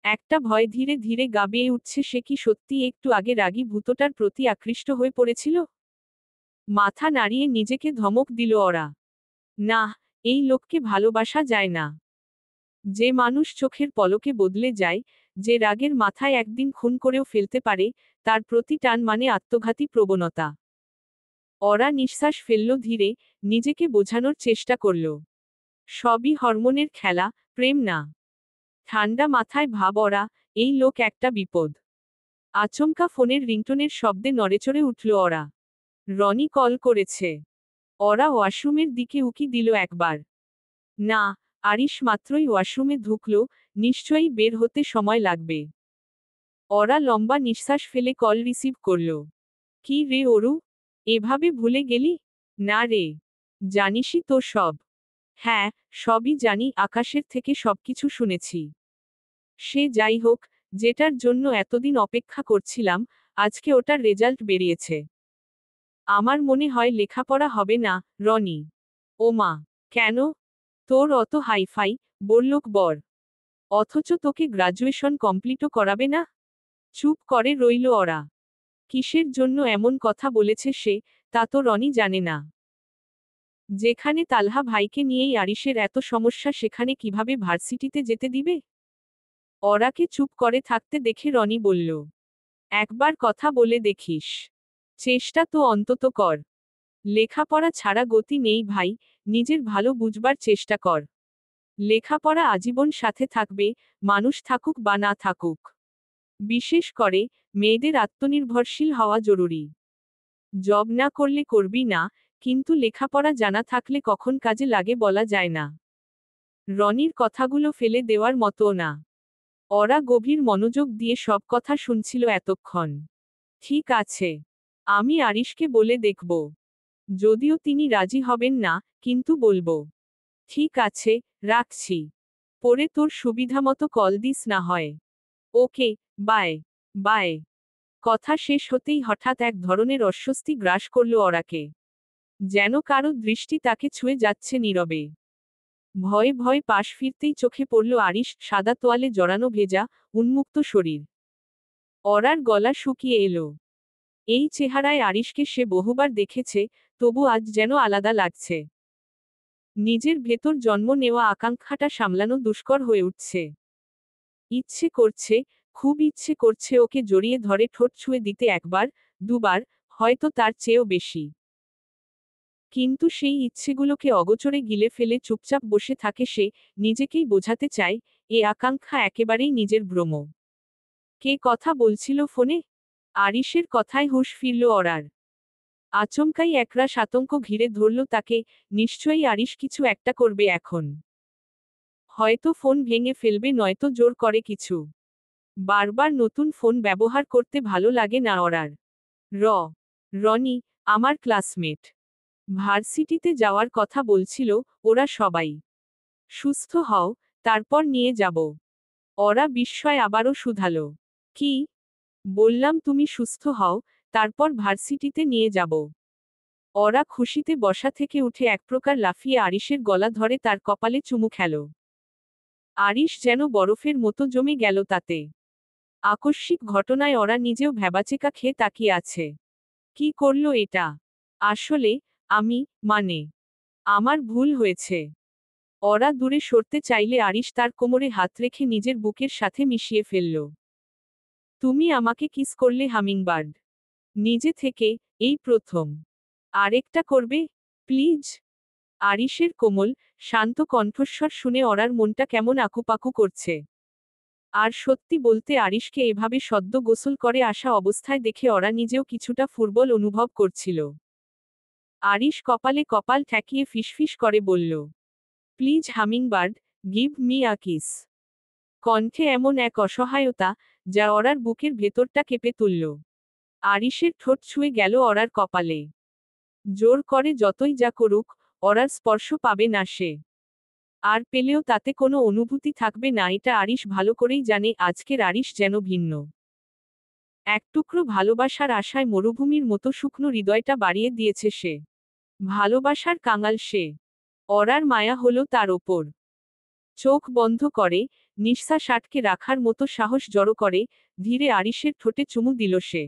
একটা ভয় ধীরে ধীরে গা বেয়ে উঠছে, সে কি সত্যি একটু আগে রাগী ভূতটার প্রতি আকৃষ্ট হয়ে পড়েছিল? মাথা নাড়িয়ে নিজেকে ধমক দিল ওরা। না, এই লোককে ভালোবাসা যায় না। যে মানুষ চোখের পলকে বদলে যায়, যে রাগের মাথায় একদিন খুন করেও ফেলতে পারে, তার প্রতি টান মানে আত্মঘাতী প্রবণতা। ওরা নিঃশ্বাস ফেলল ধীরে, নিজেকে বোঝানোর চেষ্টা করল। সবই হরমোনের খেলা, প্রেম না। ঠান্ডা মাথায় ভাব ওরা, এই লোক একটা বিপদ। আচমকা ফোনের রিংটোনের শব্দে নড়েচড়ে উঠল ওরা। রনি কল করেছে। ওরা ওয়াশরুমের দিকে উকি দিল একবার। না, আরিশ মাত্রই ওয়াশরুমে ঢুকল, নিশ্চয়ই বের হতে সময় লাগবে। ওরা লম্বা নিঃশ্বাস ফেলে কল রিসিভ করল। কি রে অরু? এভাবে ভুলে গেলি? না রে। জানিসই তো সব। হ্যাঁ, সবই জানি, আকাশের থেকে সবকিছু শুনেছি। সে যাই হোক, যেটার জন্য এতদিন অপেক্ষা করছিলাম, আজকে ওটার রেজাল্ট বেরিয়েছে। আমার মনে হয় লেখাপড়া হবে না, রনি। ওমা। কেন? তোর অত হাইফাই, বড়লোক বর। অথচ তোকে গ্রাজুয়েশন কমপ্লিটও করাবে না? চুপ করে রইল ওরা। কিসের জন্য এমন কথা বলেছে সে, তা তো রনি জানে না। যেখানে তালহা ভাইকে নিয়েই আরিশের এত সমস্যা, সেখানে কিভাবে ভার্সিটিতে যেতে দিবে? অরাকে চুপ করে থাকতে দেখে রনি বলল, একবার কথা বলে দেখিস। চেষ্টা তো অন্তত কর। লেখাপড়া ছাড়া গতি নেই ভাই, নিজের ভালো বুঝবার চেষ্টা কর। লেখাপড়া আজীবন সাথে থাকবে, মানুষ থাকুক বা না থাকুক। বিশেষ করে মেয়েদের আত্মনির্ভরশীল হওয়া জরুরি। জব না করলে করবি না, কিন্তু লেখাপড়া জানা থাকলে কখন কাজে লাগে বলা যায় না। রনির কথাগুলো ফেলে দেওয়ার মতো না। ওরা গভীর মনোযোগ দিয়ে সব কথা শুনছিল এতক্ষণ। ঠিক আছে, আমি আরিশকে বলে দেখব। যদিও তিনি রাজি হবেন না, কিন্তু বলবো। ঠিক আছে, রাখছি। পরে তোর সুবিধামতো কল দিস না হয়। ওকে, বাই। বাই। কথা শেষ হতেই হঠাৎ এক ধরনের অস্বস্তি গ্রাস করল ওরাকে। যেন কারো দৃষ্টি তাকে ছুঁয়ে যাচ্ছে নীরবে। ভয়ে ভয়ে পাশ ফিরতেই চোখে পড়ল আরিশ, সাদা তোয়ালে জড়ানো ভেজা, উন্মুক্ত শরীর। অরার গলা শুকিয়ে এলো। এই চেহারায় আরিশকে সে বহুবার দেখেছে, তবু আজ যেন আলাদা লাগছে। নিজের ভেতর জন্ম নেওয়া আকাঙ্ক্ষাটা সামলানো দুষ্কর হয়ে উঠছে। ইচ্ছে করছে, খুব ইচ্ছে করছে ওকে জড়িয়ে ধরে ঠোঁট ছুঁয়ে দিতে একবার, দুবার, হয়তো তার চেয়েও বেশি। কিন্তু সেই ইচ্ছেগুলোকে অগোচরে গিলে ফেলে চুপচাপ বসে থাকে সে, নিজেকেই বোঝাতে চায়, এ আকাঙ্ক্ষা একেবারেই নিজের ভ্রম। কে কথা বলছিল ফোনে? আরিশের কথায় হুঁশ ফিরল অরার। আচমকাই একরাশ আতঙ্ক ঘিরে ধরল তাকে, নিশ্চয়ই আরিশ কিছু একটা করবে এখন। হয়তো ফোন ভেঙে ফেলবে, নয়তো জোর করে কিছু। বারবার নতুন ফোন ব্যবহার করতে ভালো লাগে না অরার। রনি, আমার ক্লাসমেট। ভার্সিটিতে যাওয়ার কথা বলছিল, ওরা সবাই। সুস্থ হও, তারপর নিয়ে যাব। ওরা বিস্ময় আবারও শুধালো। কি? বললাম তুমি সুস্থ হও, তারপর ভার্সিটিতে নিয়ে যাব। ওরা খুশিতে বসা থেকে উঠে একপ্রকার লাফিয়ে আরিশের গলা ধরে তার কপালে চুমু খেল। আরিশ যেন বরফের মতো জমে গেল তাতে। আকস্মিক ঘটনায় ওরা নিজেও ভ্যাবাচেকা খেয়ে তাকিয়ে আছে। কি করলো এটা? আসলে, মানে, আমার ভুল হয়েছে। ওরা দূরে সরতে চাইলে আরিশ তার কোমরে হাত রেখে নিজের বুকের সাথে মিশিয়ে ফেলল। তুমি আমাকে কিস করলে হামিংবার্ড। নিজে থেকে, এই প্রথম। আরেকটা করবে, প্লিজ? আরিশের কোমল, শান্ত কণ্ঠস্বর শুনে ওরার মনটা কেমন আকুপাকু করছে। আর সত্যি বলতে আরিশকে এভাবে সদ্য গোসল করে আসা অবস্থায় দেখে ওরা নিজেও কিছুটা ফুরবল অনুভব করছিল। আরিশ কপালে কপাল ঠেকিয়ে ফিসফিস করে বলল, please hummingbird, give me a kiss. কণ্ঠে এমন এক অসহায়তা, যা ওরার বুকের ভেতরটা কেঁপে তুলল। আরিশের ঠোঁট ছুঁয়ে গেল ওরার কপালে। জোর করে যতই যা করুক, ওরার স্পর্শ পাবে না সে। আর পেলেও তাতে কোনো অনুভূতি থাকবে না, এটা আরিশ ভালো করেই জানে। আজকের আরিশ যেন ভিন্ন। এক টুকরো ভালোবাসার আশায় মরুভূমির মতো শুকনো হৃদয়টা বাড়িয়ে দিয়েছে সে। ভালোবাসার কাঙাল সে। ওরার মায়া হলো তার ওপর। চোখ বন্ধ করে, নিঃশ্বাস আটকে রাখার মতো সাহস জড়ো করে, ধীরে আরিশের ঠোঁটে চুমু দিল সে।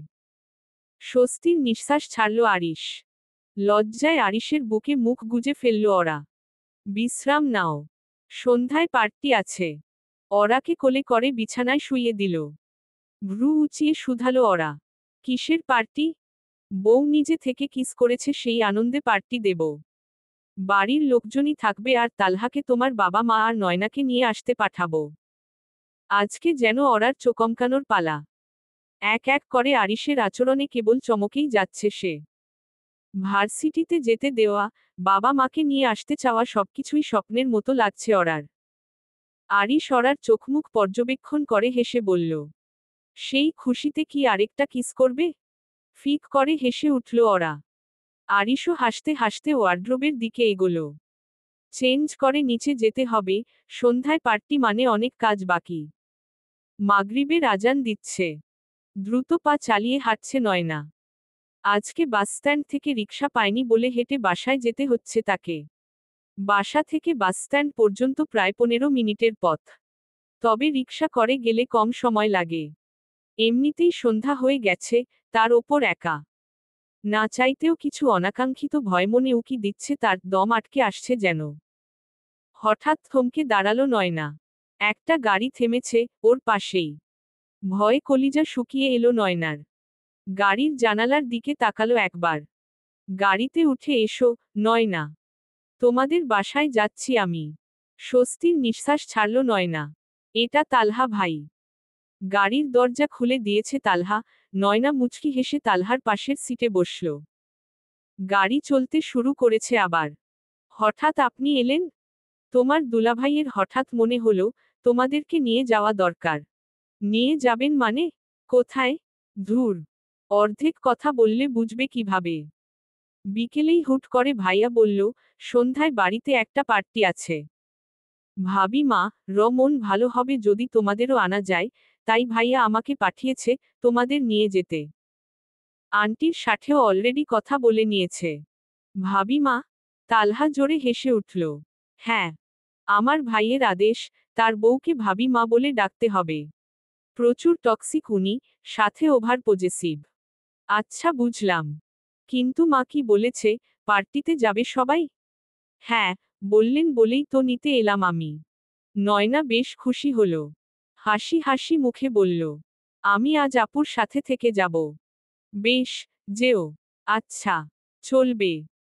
স্বস্তির নিঃশ্বাস ছাড়ল আরিশ। লজ্জায় আরিশের বুকে মুখ গুজে ফেলল ওরা। বিশ্রাম নাও। সন্ধ্যায় পার্টি আছে। ওরাকে কোলে করে বিছানায় শুইয়ে দিল। ভ্রু উঁচিয়ে শুধালো ওরা। কিসের পার্টি? বউ নিজে থেকে কিস করেছে, সেই আনন্দে পার্টি দেব। বাড়ির লোকজনই থাকবে, আর তালহাকে তোমার বাবা মা আর নয়নাকে নিয়ে আসতে পাঠাবো। আজকে যেন ওরার চোখমকানোর পালা। এক এক করে আরিশের আচরণে কেবল চমকেই যাচ্ছে সে। ভার্সিটিতে যেতে দেওয়া, বাবা মাকে নিয়ে আসতে চাওয়া, সবকিছুই স্বপ্নের মতো লাগছে ওরার। আরিশ ওরার চোখমুখ পর্যবেক্ষণ করে হেসে বলল, সেই খুশিতে কি আরেকটা কিস করবে? ফিক করে হেসে উঠল ওরা। আরিশও হাসতে হাসতে ওয়ার্ড্রোবের দিকে এগোলো। চেঞ্জ করে নিচে যেতে হবে, সন্ধ্যায় পার্টি মানে অনেক কাজ বাকি। মাগরিবের আজান দিচ্ছে। দ্রুত পা চালিয়ে হাঁটছে নয়না। আজকে বাসস্ট্যান্ড থেকে রিকশা পায়নি বলে হেঁটে বাসায় যেতে হচ্ছে তাকে। বাসা থেকে বাসস্ট্যান্ড পর্যন্ত প্রায় 15 মিনিটের পথ। তবে রিকশা করে গেলে কম সময় লাগে। এমনিতেই সন্ধ্যা হয়ে গেছে, তার ওপর একা। না চাইতেও কিছু অনাকাঙ্ক্ষিত ভয় মনে উকি দিচ্ছে, তার দম আটকে আসছে যেন। হঠাৎ থমকে দাঁড়ালো নয়না। একটা গাড়ি থেমেছে ওর পাশেই। ভয়ে কলিজা শুকিয়ে এলো নয়নার। গাড়ির জানালার দিকে তাকালো একবার। গাড়িতে উঠে এসো, নয়না। তোমাদের বাসায় যাচ্ছি আমি। স্বস্তির নিঃশ্বাস ছাড়ল নয়না। এটা তালহা ভাই। গাড়ির দরজা খুলে দিয়েছে তালহা। নয়না মুচকি হেসে তালহার পাশের সিটে বসল। গাড়ি চলতে শুরু করেছে আবার। হঠাৎ আপনি এলেন? তোমার দুলাভাইয়ের হঠাৎ মনে হলো, তোমাদেরকে নিয়ে যাওয়া দরকার। নিয়ে যাবেন মানে? কোথায়? ধুর। অর্ধেক কথা বললে বুঝবে কিভাবে? বিকেলেই হুট করে ভাইয়া বলল, সন্ধ্যায় বাড়িতে একটা পার্টি আছে। ভাবি মা, মন ভালো হবে যদি তোমাদেরও আনা যায়, তাই ভাইয়া আমাকে পাঠিয়েছে তোমাদের নিয়ে যেতে। আন্টির সাথেও অলরেডি কথা বলে নিয়েছে। ভাবি মা? তালহা জোরে হেসে উঠল। হ্যাঁ। আমার ভাইয়ের আদেশ, তার বউকে ভাবি মা বলে ডাকতে হবে। প্রচুর টক্সিক উনি, সাথে ওভার পজেসিভ। আচ্ছা বুঝলাম। কিন্তু মা কি বলেছে, পার্টিতে যাবে সবাই? হ্যাঁ, বললেন বলেই তো নিতে এলাম আমি। নয়না বেশ খুশি হল। হাসি হাসি মুখে বলল, আমি আজ আপুর সাথে থেকে যাব। বেশ, যেও। আচ্ছা, চলবে।